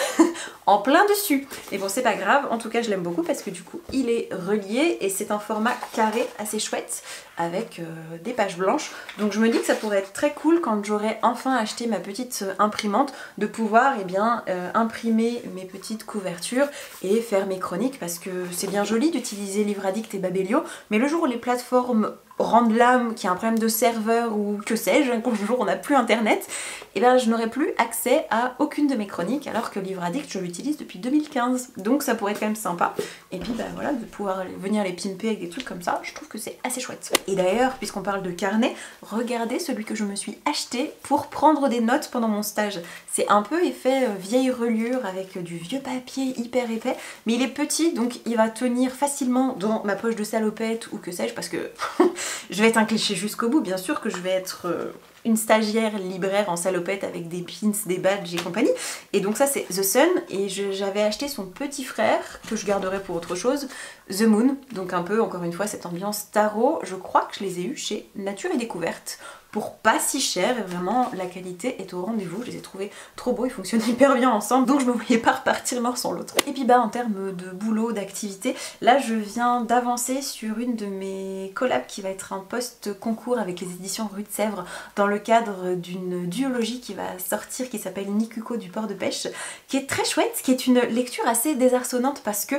en plein dessus. Mais bon, c'est pas grave, en tout cas je l'aime beaucoup parce que du coup il est relié et c'est un format carré assez chouette avec des pages blanches. Donc je me dis que ça pourrait être très cool quand j'aurai enfin acheté ma petite imprimante de pouvoir imprimer mes petites couvertures et faire mes chroniques, parce que c'est bien joli d'utiliser Livradicte et Babelio, mais le jour où les plateformes rendent l'âme, qu'il y a un problème de serveur ou que sais-je, le jour où on n'a plus internet, et bien je n'aurai plus accès à aucune de mes chroniques, alors que Livradicte je l'utilise depuis 2015, donc ça pourrait être quand même sympa. Et puis bah voilà, de pouvoir venir les pimper avec des trucs comme ça, je trouve que c'est assez chouette. Et d'ailleurs, puisqu'on parle de carnet, regardez celui que je me suis acheté pour prendre des notes pendant mon stage. C'est un peu effet vieille reliure avec du vieux papier hyper épais, mais il est petit, donc il va tenir facilement dans ma poche de salopette ou que sais-je, parce que je vais être un cliché jusqu'au bout, bien sûr que je vais être une stagiaire libraire en salopette avec des pins, des badges et compagnie. Et donc ça c'est The Sun, et j'avais acheté son petit frère, que je garderai pour autre chose, The Moon. Donc un peu, encore une fois, cette ambiance tarot. Je crois que je les ai eus chez Nature et Découverte, pour pas si cher, et vraiment la qualité est au rendez-vous. Je les ai trouvés trop beaux, ils fonctionnent hyper bien ensemble, donc je me voyais pas repartir l'un sans l'autre. Et puis bah en termes de boulot, d'activité, là je viens d'avancer sur une de mes collabs qui va être un post-concours avec les éditions Rue de Sèvres dans le cadre d'une duologie qui va sortir, qui s'appelle Nikuko du port de pêche, qui est très chouette, qui est une lecture assez désarçonnante parce que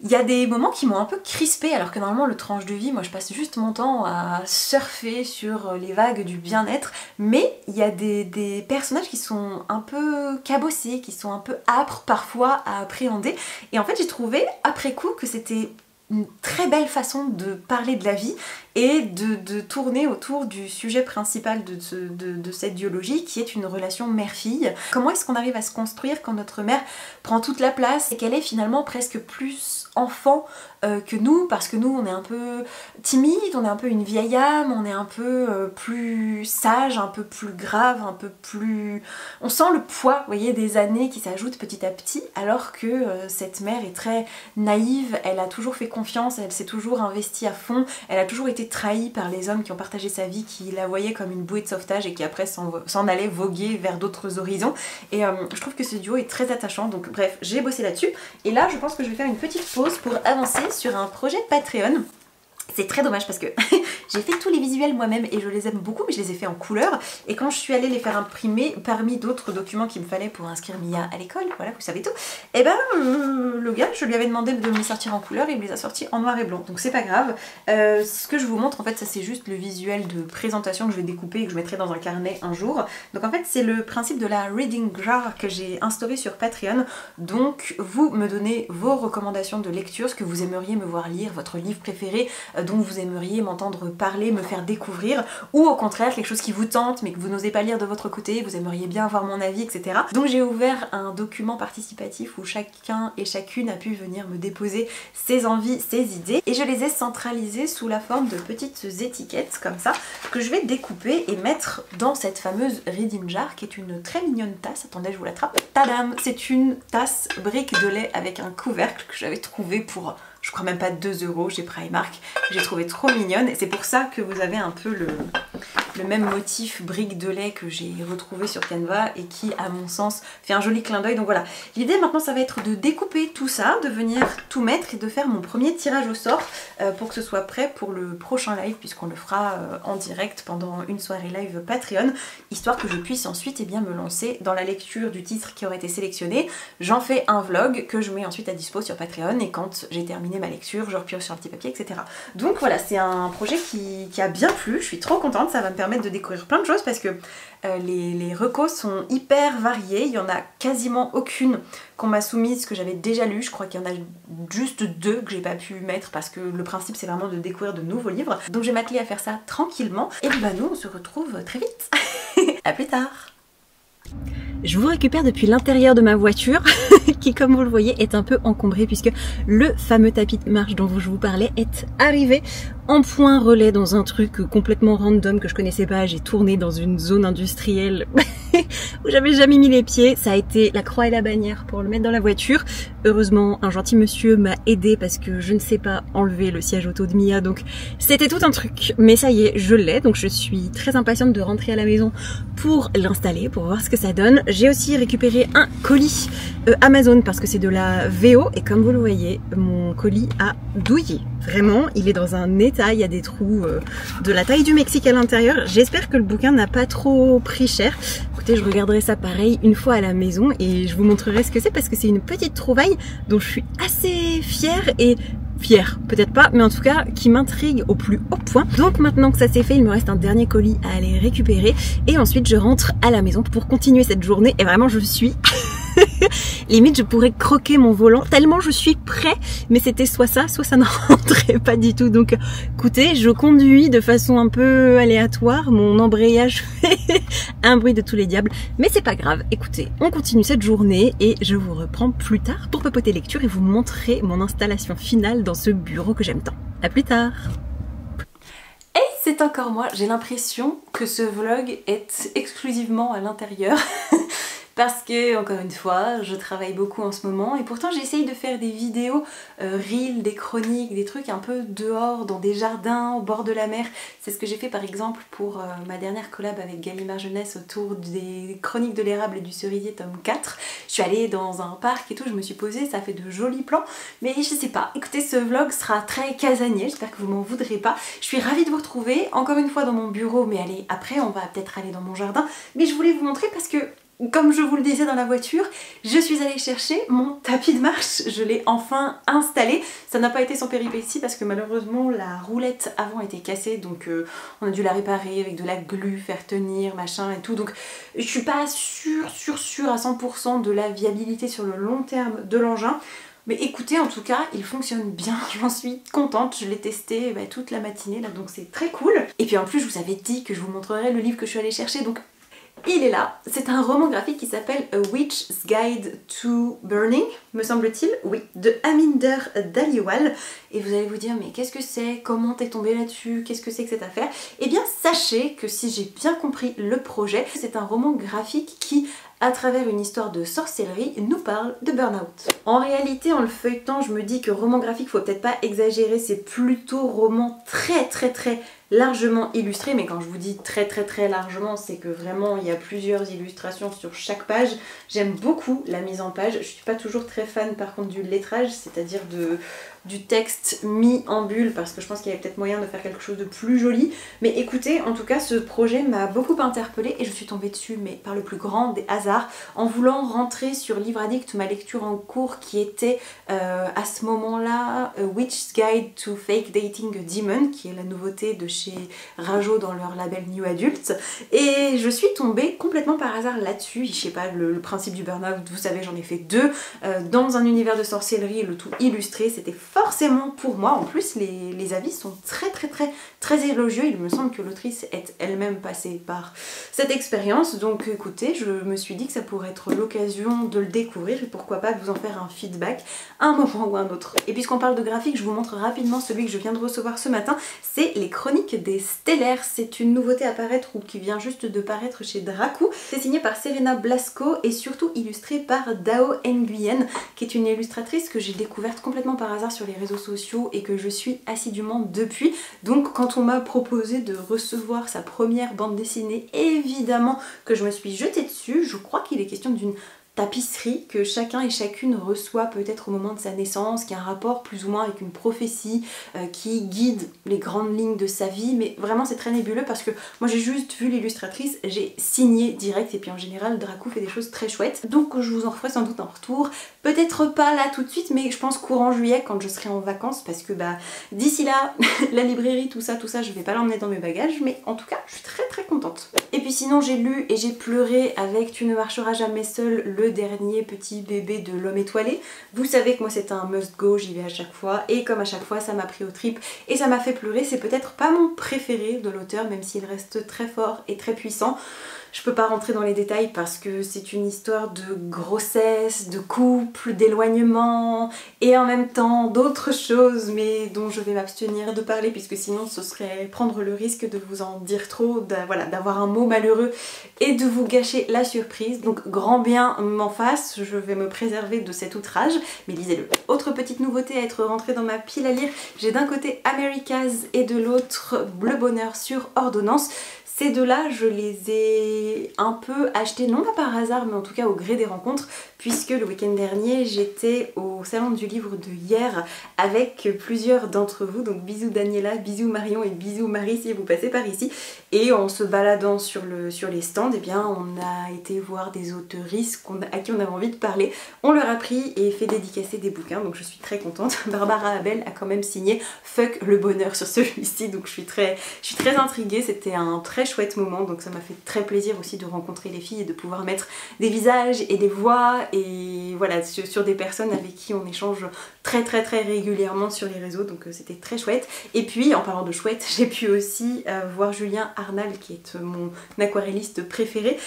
il y a des moments qui m'ont un peu crispée, alors que normalement le tranche de vie, moi je passe juste mon temps à surfer sur les vagues du bien-être, mais il y a des personnages qui sont un peu cabossés, qui sont un peu âpres parfois à appréhender, et en fait j'ai trouvé après coup que c'était une très belle façon de parler de la vie et de tourner autour du sujet principal de cette duologie, qui est une relation mère-fille. Comment est-ce qu'on arrive à se construire quand notre mère prend toute la place et qu'elle est finalement presque plus enfant que nous, parce que nous on est un peu timide, on est un peu une vieille âme, on est un peu plus sage, un peu plus grave, un peu plus... On sent le poids, vous voyez, des années qui s'ajoutent petit à petit, alors que cette mère est très naïve, elle a toujours fait confiance, elle s'est toujours investie à fond, elle a toujours été trahie par les hommes qui ont partagé sa vie, qui la voyaient comme une bouée de sauvetage et qui après s'en allaient voguer vers d'autres horizons. Et je trouve que ce duo est très attachant, donc bref, j'ai bossé là-dessus. Et là je pense que je vais faire une petite pause pour avancer sur un projet Patreon. C'est très dommage parce que j'ai fait tous les visuels moi-même et je les aime beaucoup, mais je les ai fait en couleur, et quand je suis allée les faire imprimer parmi d'autres documents qu'il me fallait pour inscrire Mia à l'école, voilà, vous savez tout, et ben le gars, je lui avais demandé de me les sortir en couleur et il me les a sortis en noir et blanc, donc c'est pas grave. Ce que je vous montre en fait, ça c'est juste le visuel de présentation que je vais découper et que je mettrai dans un carnet un jour. Donc en fait c'est le principe de la reading jar que j'ai instauré sur Patreon. Donc vous me donnez vos recommandations de lecture, ce que vous aimeriez me voir lire, votre livre préféré, dont vous aimeriez m'entendre parler, me faire découvrir, ou au contraire quelque chose qui vous tente mais que vous n'osez pas lire de votre côté, vous aimeriez bien avoir mon avis, etc. Donc j'ai ouvert un document participatif où chacun et chacune a pu venir me déposer ses envies, ses idées, et je les ai centralisées sous la forme de petites étiquettes comme ça, que je vais découper et mettre dans cette fameuse reading jar, qui est une très mignonne tasse. Attendez, je vous l'attrape. Tadam! C'est une tasse brique de lait avec un couvercle que j'avais trouvé pour... je crois même pas 2 € chez Primark, j'ai trouvé trop mignonne, et c'est pour ça que vous avez un peu le même motif brique de lait que j'ai retrouvé sur Canva et qui à mon sens fait un joli clin d'œil. Donc voilà, l'idée maintenant ça va être de découper tout ça, de venir tout mettre et de faire mon premier tirage au sort pour que ce soit prêt pour le prochain live, puisqu'on le fera en direct pendant une soirée live Patreon, histoire que je puisse ensuite me lancer dans la lecture du titre qui aurait été sélectionné. J'en fais un vlog que je mets ensuite à dispo sur Patreon, et quand j'ai terminé ma lecture, je repioche sur un petit papier, etc. Donc voilà, c'est un projet qui a bien plu, je suis trop contente, ça va me permettre de découvrir plein de choses parce que les recos sont hyper variés, il y en a quasiment aucune qu'on m'a soumise que j'avais déjà lu, je crois qu'il y en a juste 2 que j'ai pas pu mettre parce que le principe c'est vraiment de découvrir de nouveaux livres. Donc je vais m'atteler à faire ça tranquillement, et puis bah nous on se retrouve très vite. À plus tard. Je vous récupère depuis l'intérieur de ma voiture qui, comme vous le voyez, est un peu encombré puisque le fameux tapis de marche dont je vous parlais est arrivé en point relais dans un truc complètement random que je connaissais pas. J'ai tourné dans une zone industrielle où j'avais jamais mis les pieds. Ça a été la croix et la bannière pour le mettre dans la voiture. Heureusement, un gentil monsieur m'a aidé parce que je ne sais pas enlever le siège auto de Mia, donc c'était tout un truc. Mais ça y est, je l'ai, donc je suis très impatiente de rentrer à la maison pour l'installer, pour voir ce que ça donne. J'ai aussi récupéré un colis Amazon parce que c'est de la VO et comme vous le voyez, mon colis a douillé. Vraiment, il est dans un état, il y a des trous de la taille du Mexique à l'intérieur. J'espère que le bouquin n'a pas trop pris cher. Écoutez, je regarderai ça pareil une fois à la maison et je vous montrerai ce que c'est parce que c'est une petite trouvaille dont je suis assez fière et fière, peut-être pas, mais en tout cas qui m'intrigue au plus haut point. Donc maintenant que ça c'est fait, il me reste un dernier colis à aller récupérer et ensuite je rentre à la maison pour continuer cette journée et vraiment je suis... limite je pourrais croquer mon volant tellement je suis prêt, mais c'était soit ça ne rentrait pas du tout. Donc écoutez, je conduis de façon un peu aléatoire, mon embrayage fait un bruit de tous les diables, mais c'est pas grave. Écoutez, on continue cette journée et je vous reprends plus tard pour papoter lecture et vous montrer mon installation finale dans ce bureau que j'aime tant. À plus tard. Et c'est encore moi, j'ai l'impression que ce vlog est exclusivement à l'intérieur. Parce que, encore une fois, je travaille beaucoup en ce moment et pourtant j'essaye de faire des vidéos reels, des chroniques, des trucs un peu dehors, dans des jardins, au bord de la mer. C'est ce que j'ai fait par exemple pour ma dernière collab avec Gallimard Jeunesse autour des chroniques de l'érable et du cerisier tome 4. Je suis allée dans un parc et tout, je me suis posée, ça fait de jolis plans, mais je sais pas, écoutez, ce vlog sera très casanier, j'espère que vous m'en voudrez pas. Je suis ravie de vous retrouver, encore une fois dans mon bureau, mais allez, après on va peut-être aller dans mon jardin, mais je voulais vous montrer parce que comme je vous le disais dans la voiture, je suis allée chercher mon tapis de marche, je l'ai enfin installé. Ça n'a pas été sans péripétie parce que malheureusement la roulette avant était cassée, donc on a dû la réparer avec de la glu, faire tenir, machin et tout. Donc je suis pas sûre à 100% de la viabilité sur le long terme de l'engin. Mais écoutez, en tout cas, il fonctionne bien, j'en suis contente, je l'ai testé toute la matinée là, donc c'est très cool. Et puis en plus, je vous avais dit que je vous montrerais le livre que je suis allée chercher, donc il est là. C'est un roman graphique qui s'appelle A Witch's Guide to Burning, me semble-t-il, oui, de Aminder Dhaliwal. Et vous allez vous dire, mais qu'est-ce que c'est? Comment t'es tombée là-dessus? Qu'est-ce que c'est que cette affaire? Eh bien, sachez que si j'ai bien compris le projet, c'est un roman graphique qui, à travers une histoire de sorcellerie, nous parle de burn-out. En réalité, en le feuilletant, je me dis que roman graphique, faut peut-être pas exagérer, c'est plutôt roman très largement illustré, mais quand je vous dis très largement, c'est que vraiment il y a plusieurs illustrations sur chaque page. J'aime beaucoup la mise en page, je suis pas toujours très fan par contre du lettrage, c'est-à-dire du texte mis en bulle, parce que je pense qu'il y avait peut-être moyen de faire quelque chose de plus joli. Mais écoutez, en tout cas ce projet m'a beaucoup interpellée et je suis tombée dessus mais par le plus grand des hasards, en voulant rentrer sur Livre Addict, ma lecture en cours qui était à ce moment-là Witch's Guide to Fake Dating a Demon, qui est la nouveauté de chez Rajo dans leur label New Adult, et je suis tombée complètement par hasard là-dessus. Je sais pas, le principe du burn-out, vous savez, j'en ai fait deux dans un univers de sorcellerie, le tout illustré, c'était forcément pour moi. En plus les avis sont très élogieux, il me semble que l'autrice est elle-même passée par cette expérience, donc écoutez, je me suis dit que ça pourrait être l'occasion de le découvrir et pourquoi pas de vous en faire un feedback à un moment ou à un autre. Et puisqu'on parle de graphique, je vous montre rapidement celui que je viens de recevoir ce matin, c'est les Chroniques des Stellaires. C'est une nouveauté à paraître ou qui vient juste de paraître chez Dracou. C'est signé par Serena Blasco et surtout illustré par Dao Nguyen, qui est une illustratrice que j'ai découverte complètement par hasard sur les réseaux sociaux et que je suis assidûment depuis. Donc quand on m'a proposé de recevoir sa première bande dessinée, évidemment que je me suis jetée dessus. Je crois qu'il est question d'une tapisserie que chacun et chacune reçoit peut-être au moment de sa naissance, qui a un rapport plus ou moins avec une prophétie qui guide les grandes lignes de sa vie, mais vraiment c'est très nébuleux parce que moi j'ai juste vu l'illustratrice, j'ai signé direct, et puis en général Dracou fait des choses très chouettes, donc je vous en ferai sans doute un retour, peut-être pas là tout de suite, mais je pense courant juillet quand je serai en vacances, parce que bah d'ici là la librairie, tout ça je vais pas l'emmener dans mes bagages, mais en tout cas je suis très contente. Et puis sinon j'ai lu et j'ai pleuré avec Tu ne marcheras jamais seul, le dernier petit bébé de l'homme étoilé. Vous savez que moi c'est un must go, j'y vais à chaque fois, et comme à chaque fois ça m'a pris aux tripes et ça m'a fait pleurer. C'est peut-être pas mon préféré de l'auteur, même s'il reste très fort et très puissant. Je peux pas rentrer dans les détails parce que c'est une histoire de grossesse, de couple, d'éloignement et en même temps d'autres choses mais dont je vais m'abstenir de parler puisque sinon ce serait prendre le risque de vous en dire trop, d'avoir un mot malheureux et de vous gâcher la surprise. Donc grand bien m'en fasse, je vais me préserver de cet outrage, mais lisez-le. Autre petite nouveauté à être rentrée dans ma pile à lire, j'ai d'un côté America's et de l'autre Le Bonheur sur ordonnance. Ces deux-là, je les ai un peu achetés, non pas par hasard, mais en tout cas au gré des rencontres, puisque le week-end dernier, j'étais au salon du livre de hier avec plusieurs d'entre vous, donc bisous Daniela, bisous Marion et bisous Marie si vous passez par ici. Et en se baladant sur les stands, eh bien, on a été voir des auteuristes à qui on avait envie de parler. On leur a pris et fait dédicacer des bouquins, donc je suis très contente. Barbara Abel a quand même signé Fuck le bonheur sur celui-ci, donc je suis très intriguée. C'était un très chouette moment, donc ça m'a fait très plaisir aussi de rencontrer les filles et de pouvoir mettre des visages et des voix et voilà sur des personnes avec qui on échange très régulièrement sur les réseaux, donc c'était très chouette. Et puis en parlant de chouette, j'ai pu aussi voir Julien Arnal qui est mon aquarelliste préféré,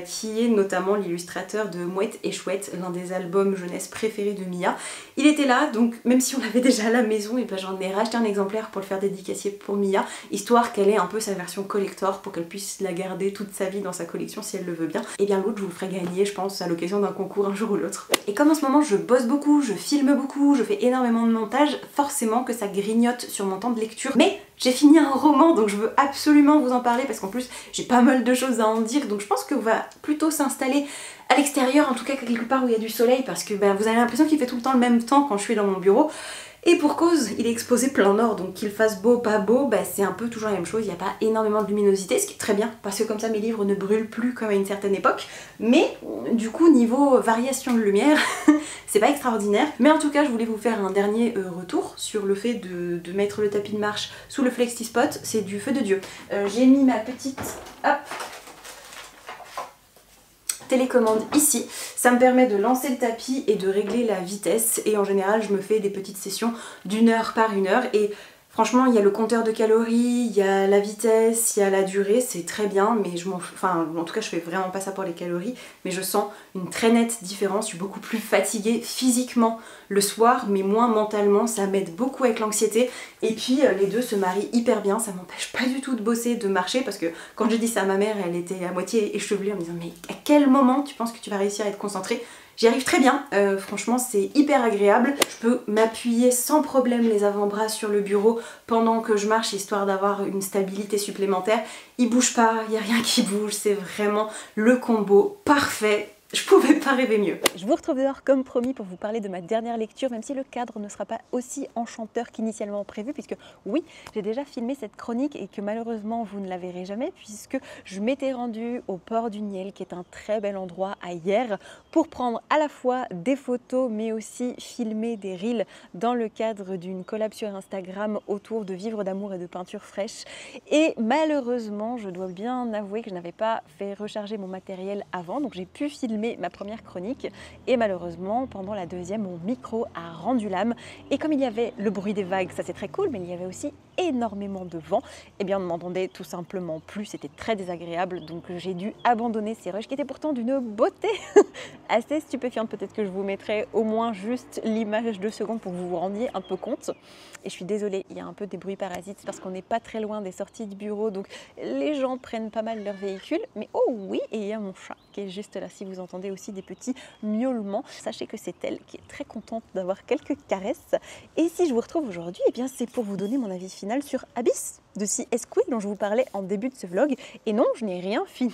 qui est notamment l'illustrateur de Mouette et Chouette, l'un des albums jeunesse préférés de Mia. Il était là, donc même si on l'avait déjà à la maison, et ben j'en ai racheté un exemplaire pour le faire dédicacer pour Mia, histoire qu'elle ait un peu sa version collector pour qu'elle puisse la garder toute sa vie dans sa collection si elle le veut bien. Et bien l'autre je vous le ferai gagner je pense à l'occasion d'un concours un jour ou l'autre. Et comme en ce moment je bosse beaucoup, je filme beaucoup, je fais énormément de montage, forcément que ça grignote sur mon temps de lecture. Mais j'ai fini un roman donc je veux absolument vous en parler parce qu'en plus j'ai pas mal de choses à en dire, donc je pense qu'on va plutôt s'installer à l'extérieur, en tout cas quelque part où il y a du soleil, parce que vous avez l'impression qu'il fait tout le temps le même temps quand je suis dans mon bureau. Et pour cause, il est exposé plein nord, donc qu'il fasse beau, pas beau, c'est un peu toujours la même chose, il n'y a pas énormément de luminosité, ce qui est très bien, parce que comme ça mes livres ne brûlent plus comme à une certaine époque, mais du coup niveau variation de lumière, c'est pas extraordinaire. Mais en tout cas je voulais vous faire un dernier retour sur le fait de mettre le tapis de marche sous le FlexiSpot, c'est du feu de Dieu. J'ai mis ma petite... hop, télécommande ici, ça me permet de lancer le tapis et de régler la vitesse et en général je me fais des petites sessions d'1 heure par 1 heure et franchement il y a le compteur de calories, il y a la vitesse, il y a la durée, c'est très bien mais en tout cas je fais vraiment pas ça pour les calories mais je sens une très nette différence, je suis beaucoup plus fatiguée physiquement le soir mais moins mentalement, ça m'aide beaucoup avec l'anxiété et puis les deux se marient hyper bien, ça m'empêche pas du tout de bosser, de marcher parce que quand j'ai dit ça à ma mère elle était à moitié échevelée en me disant mais à quel moment tu penses que tu vas réussir à être concentrée? J'y arrive très bien, franchement c'est hyper agréable, je peux m'appuyer sans problème les avant-bras sur le bureau pendant que je marche histoire d'avoir une stabilité supplémentaire, il bouge pas, il n'y a rien qui bouge, c'est vraiment le combo parfait. Je pouvais pas rêver mieux. Je vous retrouve dehors comme promis pour vous parler de ma dernière lecture, même si le cadre ne sera pas aussi enchanteur qu'initialement prévu, puisque oui, j'ai déjà filmé cette chronique et que malheureusement vous ne la verrez jamais, puisque je m'étais rendue au port du Niel, qui est un très bel endroit à Hyères, pour prendre à la fois des photos, mais aussi filmer des reels dans le cadre d'une collab sur Instagram autour de vivres d'amour et de peinture fraîche. Et malheureusement, je dois bien avouer que je n'avais pas fait recharger mon matériel avant, donc j'ai pu filmer ma première chronique et malheureusement pendant la deuxième mon micro a rendu l'âme et comme il y avait le bruit des vagues, ça c'est très cool, mais il y avait aussi énormément de vent, et bien on ne m'entendait tout simplement plus, c'était très désagréable, donc j'ai dû abandonner ces rushs qui étaient pourtant d'une beauté assez stupéfiante. Peut-être que je vous mettrai au moins juste l'image 2 secondes pour que vous vous rendiez un peu compte. Et je suis désolée, il y a un peu des bruits parasites parce qu'on n'est pas très loin des sorties de bureau, donc les gens prennent pas mal leur véhicule, mais oh oui, et il y a mon chat qui est juste là, si vous entendez aussi des petits miaulements, sachez que c'est elle qui est très contente d'avoir quelques caresses. Et si je vous retrouve aujourd'hui, eh bien c'est pour vous donner mon avis final sur Abyss de C.S. Quill dont je vous parlais en début de ce vlog. Et non, je n'ai rien fini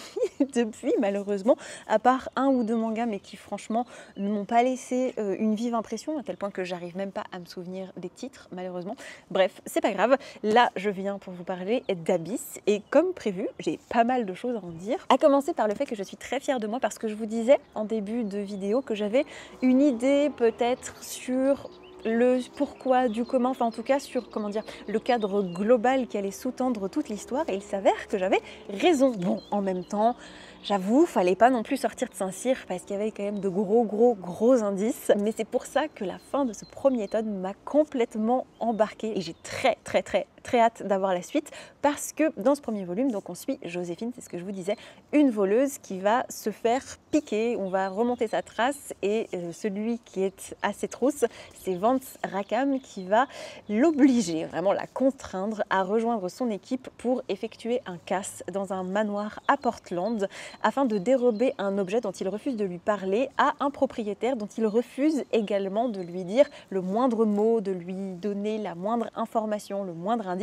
depuis malheureusement, à part 1 ou 2 mangas, mais qui franchement ne m'ont pas laissé une vive impression, à tel point que j'arrive même pas à me souvenir des titres malheureusement. Bref, c'est pas grave, là je viens pour vous parler d'Abyss et comme prévu, j'ai pas mal de choses à en dire. À commencer par le fait que je suis très fière de moi parce que je vous disais en début de vidéo que j'avais une idée peut-être sur le pourquoi, du comment, enfin en tout cas sur comment dire, le cadre global qui allait sous-tendre toute l'histoire, et il s'avère que j'avais raison. Bon, en même temps, j'avoue, fallait pas non plus sortir de Saint-Cyr parce qu'il y avait quand même de gros indices, mais c'est pour ça que la fin de ce premier tome m'a complètement embarquée et j'ai très très hâte d'avoir la suite parce que dans ce premier volume, donc on suit Joséphine, c'est ce que je vous disais, une voleuse qui va se faire piquer, on va remonter sa trace et celui qui est à ses trousses, c'est Vance Rackham qui va l'obliger, vraiment la contraindre à rejoindre son équipe pour effectuer un casse dans un manoir à Portland afin de dérober un objet dont il refuse de lui parler à un propriétaire dont il refuse également de lui dire le moindre mot, de lui donner la moindre information, le moindre indice.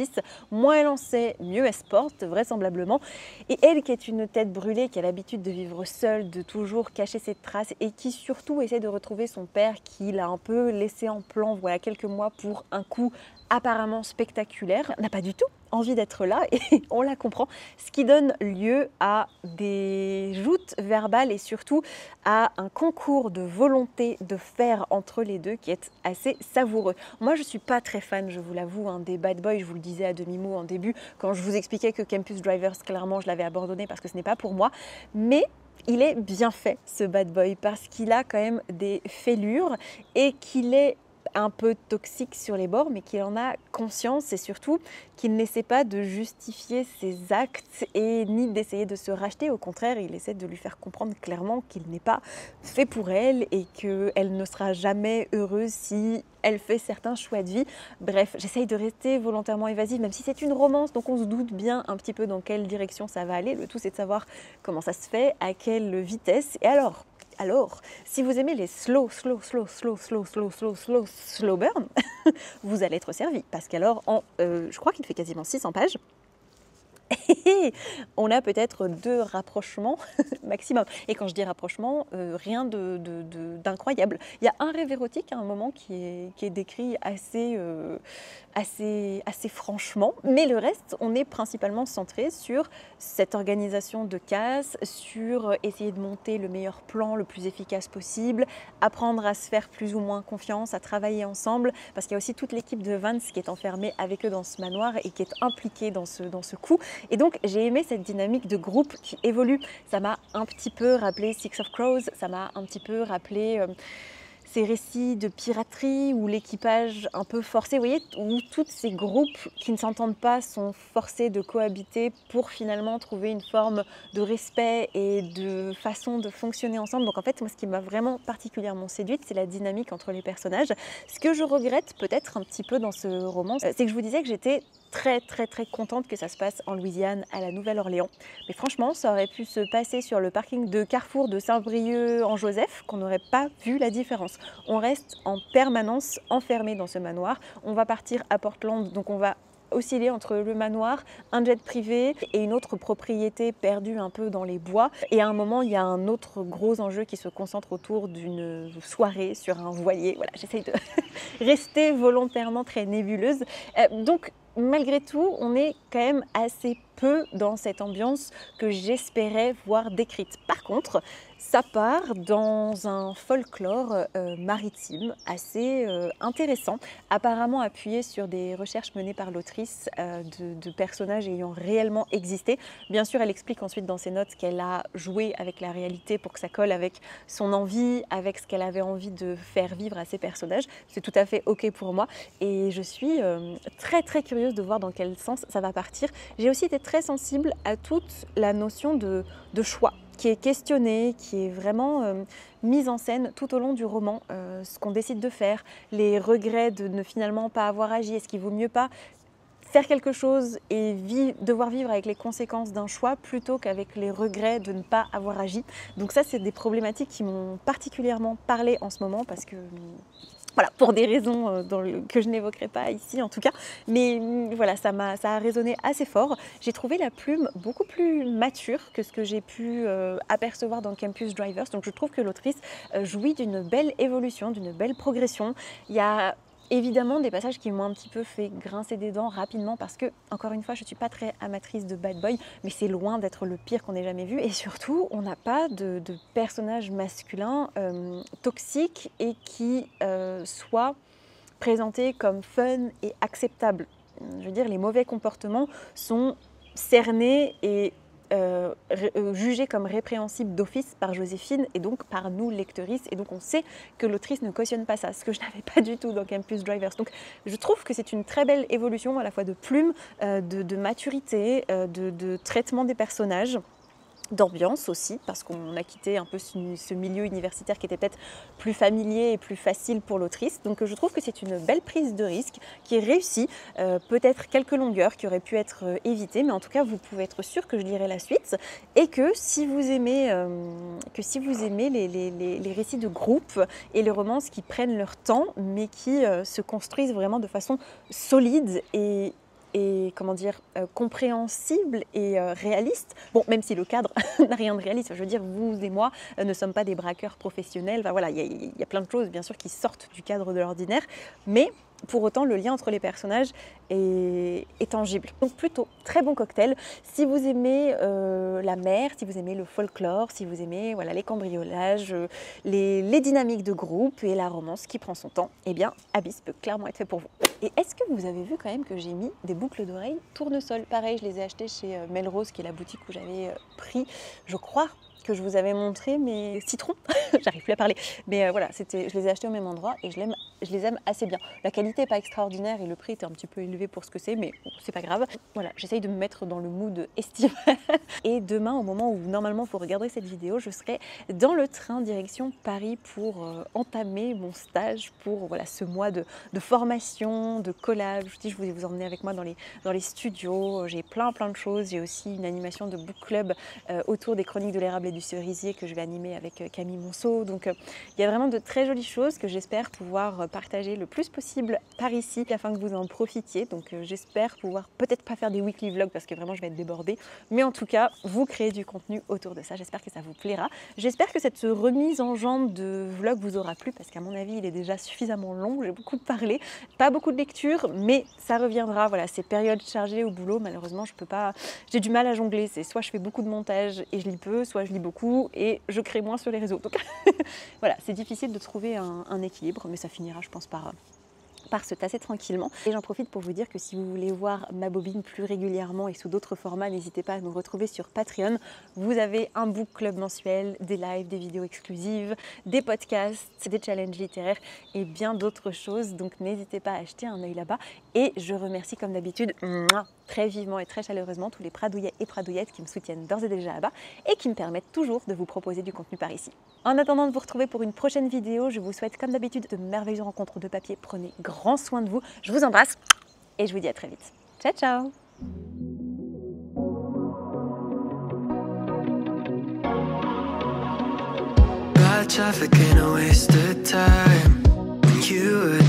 Moins elle en sait, mieux elle se porte, vraisemblablement. Et elle qui est une tête brûlée, qui a l'habitude de vivre seule, de toujours cacher ses traces et qui surtout essaie de retrouver son père qui l'a un peu laissé en plan voilà quelques mois pour un coup apparemment spectaculaire, n'a pas du tout envie d'être là et on la comprend, ce qui donne lieu à des joutes verbales et surtout à un concours de volonté de faire entre les deux qui est assez savoureux. Moi je suis pas très fan, je vous l'avoue, des bad boys, je vous le disais à demi-mot en début quand je vous expliquais que Campus Drivers, clairement je l'avais abandonné parce que ce n'est pas pour moi, mais il est bien fait ce bad boy parce qu'il a quand même des fêlures et qu'il est un peu toxique sur les bords, mais qu'il en a conscience et surtout qu'il n'essaie pas de justifier ses actes et ni d'essayer de se racheter. Au contraire, il essaie de lui faire comprendre clairement qu'il n'est pas fait pour elle et qu'elle ne sera jamais heureuse si elle fait certains choix de vie. Bref, j'essaye de rester volontairement évasive, même si c'est une romance, donc on se doute bien un petit peu dans quelle direction ça va aller. Le tout, c'est de savoir comment ça se fait, à quelle vitesse. Et alors, si vous aimez les slow burn, vous allez être servi. Parce qu'alors, je crois qu'il fait quasiment 600 pages. On a peut-être 2 rapprochements maximum. Et quand je dis rapprochement, rien d'incroyable. Il y a un rêve érotique à un moment qui est décrit assez franchement, mais le reste, on est principalement centré sur cette organisation de casse, sur essayer de monter le meilleur plan le plus efficace possible, apprendre à se faire plus ou moins confiance, à travailler ensemble, parce qu'il y a aussi toute l'équipe de Vance qui est enfermée avec eux dans ce manoir et qui est impliquée dans ce coup. Et donc j'ai aimé cette dynamique de groupe qui évolue. Ça m'a un petit peu rappelé Six of Crows, ça m'a un petit peu rappelé ces récits de piraterie où l'équipage un peu forcé, vous voyez, où tous ces groupes qui ne s'entendent pas sont forcés de cohabiter pour finalement trouver une forme de respect et de façon de fonctionner ensemble. Donc en fait, moi ce qui m'a vraiment particulièrement séduite, c'est la dynamique entre les personnages. Ce que je regrette peut-être un petit peu dans ce roman, c'est que je vous disais que j'étais très contente que ça se passe en Louisiane, à la Nouvelle-Orléans. Mais franchement, ça aurait pu se passer sur le parking de Carrefour de Saint-Brieuc-en-Joseph, qu'on n'aurait pas vu la différence. On reste en permanence enfermé dans ce manoir. On va partir à Portland, donc on va osciller entre le manoir, un jet privé et une autre propriété perdue un peu dans les bois. Et à un moment, il y a un autre gros enjeu qui se concentre autour d'une soirée sur un voilier. Voilà, j'essaye de rester volontairement très nébuleuse. Donc, malgré tout, on est quand même assez peu dans cette ambiance que j'espérais voir décrite. Par contre, ça part dans un folklore maritime assez intéressant, apparemment appuyé sur des recherches menées par l'autrice de personnages ayant réellement existé. Bien sûr, elle explique ensuite dans ses notes qu'elle a joué avec la réalité pour que ça colle avec son envie, avec ce qu'elle avait envie de faire vivre à ses personnages. C'est tout à fait ok pour moi et je suis très curieuse de voir dans quel sens ça va partir. J'ai aussi été très sensible à toute la notion de choix qui est questionnée, qui est vraiment mise en scène tout au long du roman, ce qu'on décide de faire, les regrets de ne finalement pas avoir agi, est-ce qu'il vaut mieux pas faire quelque chose et devoir vivre avec les conséquences d'un choix plutôt qu'avec les regrets de ne pas avoir agi. Donc ça, c'est des problématiques qui m'ont particulièrement parlé en ce moment parce que voilà, pour des raisons que je n'évoquerai pas ici en tout cas, mais voilà, ça a résonné assez fort. J'ai trouvé la plume beaucoup plus mature que ce que j'ai pu apercevoir dans Campus Drivers, donc je trouve que l'autrice jouit d'une belle évolution, d'une belle progression. Il y a évidemment des passages qui m'ont un petit peu fait grincer des dents rapidement parce que, encore une fois, je ne suis pas très amatrice de bad boy, mais c'est loin d'être le pire qu'on ait jamais vu. Et surtout, on n'a pas de personnage masculin toxique et qui soit présenté comme fun et acceptable. Je veux dire, les mauvais comportements sont cernés et jugé comme répréhensible d'office par Joséphine et donc par nous lectrices, et donc on sait que l'autrice ne cautionne pas ça, ce que je n'avais pas du tout dans Campus Drivers. Donc je trouve que c'est une très belle évolution à la fois de plume, de maturité, de traitement des personnages, d'ambiance aussi, parce qu'on a quitté un peu ce milieu universitaire qui était peut-être plus familier et plus facile pour l'autrice. Donc je trouve que c'est une belle prise de risque qui est réussie, peut-être quelques longueurs qui auraient pu être évitées, mais en tout cas vous pouvez être sûr que je lirai la suite, et que si vous aimez, les récits de groupe et les romances qui prennent leur temps mais qui se construisent vraiment de façon solide et comment dire, compréhensible et réaliste. Bon, même si le cadre n'a rien de réaliste, je veux dire, vous et moi ne sommes pas des braqueurs professionnels. Enfin, voilà, il y a plein de choses, bien sûr, qui sortent du cadre de l'ordinaire, mais pour autant, le lien entre les personnages est tangible. Donc plutôt très bon cocktail. Si vous aimez la mer, si vous aimez le folklore, si vous aimez voilà, les cambriolages, les dynamiques de groupe et la romance qui prend son temps, eh bien Abyss peut clairement être fait pour vous. Et est-ce que vous avez vu quand même que j'ai mis des boucles d'oreilles tournesol? Pareil, je les ai achetées chez Melrose, qui est la boutique où j'avais pris, je crois, que je vous avais montré mes citrons, j'arrive plus à parler, mais voilà, je les ai achetés au même endroit et je les aime assez bien. La qualité n'est pas extraordinaire et le prix était un petit peu élevé pour ce que c'est, mais bon, c'est pas grave. Voilà, j'essaye de me mettre dans le mood estival. Et demain, au moment où normalement vous regarderez cette vidéo, je serai dans le train direction Paris pour entamer mon stage pour voilà, ce mois de formation, de collab. Je vous dis, je voulais vous emmener avec moi dans les studios. J'ai plein de choses. J'ai aussi une animation de book club autour des chroniques de l'érable et du cerisier que je vais animer avec Camille Monceau. Donc il y a vraiment de très jolies choses que j'espère pouvoir partager le plus possible par ici afin que vous en profitiez. Donc j'espère pouvoir peut-être pas faire des weekly vlogs parce que vraiment je vais être débordée, mais en tout cas vous créer du contenu autour de ça. J'espère que ça vous plaira. J'espère que cette remise en jambe de vlog vous aura plu parce qu'à mon avis il est déjà suffisamment long. J'ai beaucoup parlé, pas beaucoup de lecture, mais ça reviendra. Voilà, ces périodes chargées au boulot, malheureusement je peux pas, j'ai du mal à jongler. C'est soit je fais beaucoup de montage et je lis peu, soit je lis beaucoup et je crée moins sur les réseaux. Donc voilà, c'est difficile de trouver un équilibre, mais ça finira, je pense, par se tasser tranquillement. Et j'en profite pour vous dire que si vous voulez voir ma bobine plus régulièrement et sous d'autres formats, n'hésitez pas à nous retrouver sur Patreon. Vous avez un book club mensuel, des lives, des vidéos exclusives, des podcasts, des challenges littéraires et bien d'autres choses. Donc n'hésitez pas à acheter un œil là-bas. Et je remercie comme d'habitude très vivement et très chaleureusement tous les pradouillets et pradouillettes qui me soutiennent d'ores et déjà là-bas et qui me permettent toujours de vous proposer du contenu par ici. En attendant de vous retrouver pour une prochaine vidéo, je vous souhaite comme d'habitude de merveilleuses rencontres de papier. Prenez grand soin de vous. Je vous embrasse et je vous dis à très vite. Ciao, ciao! Traffic ain't a waste of time. You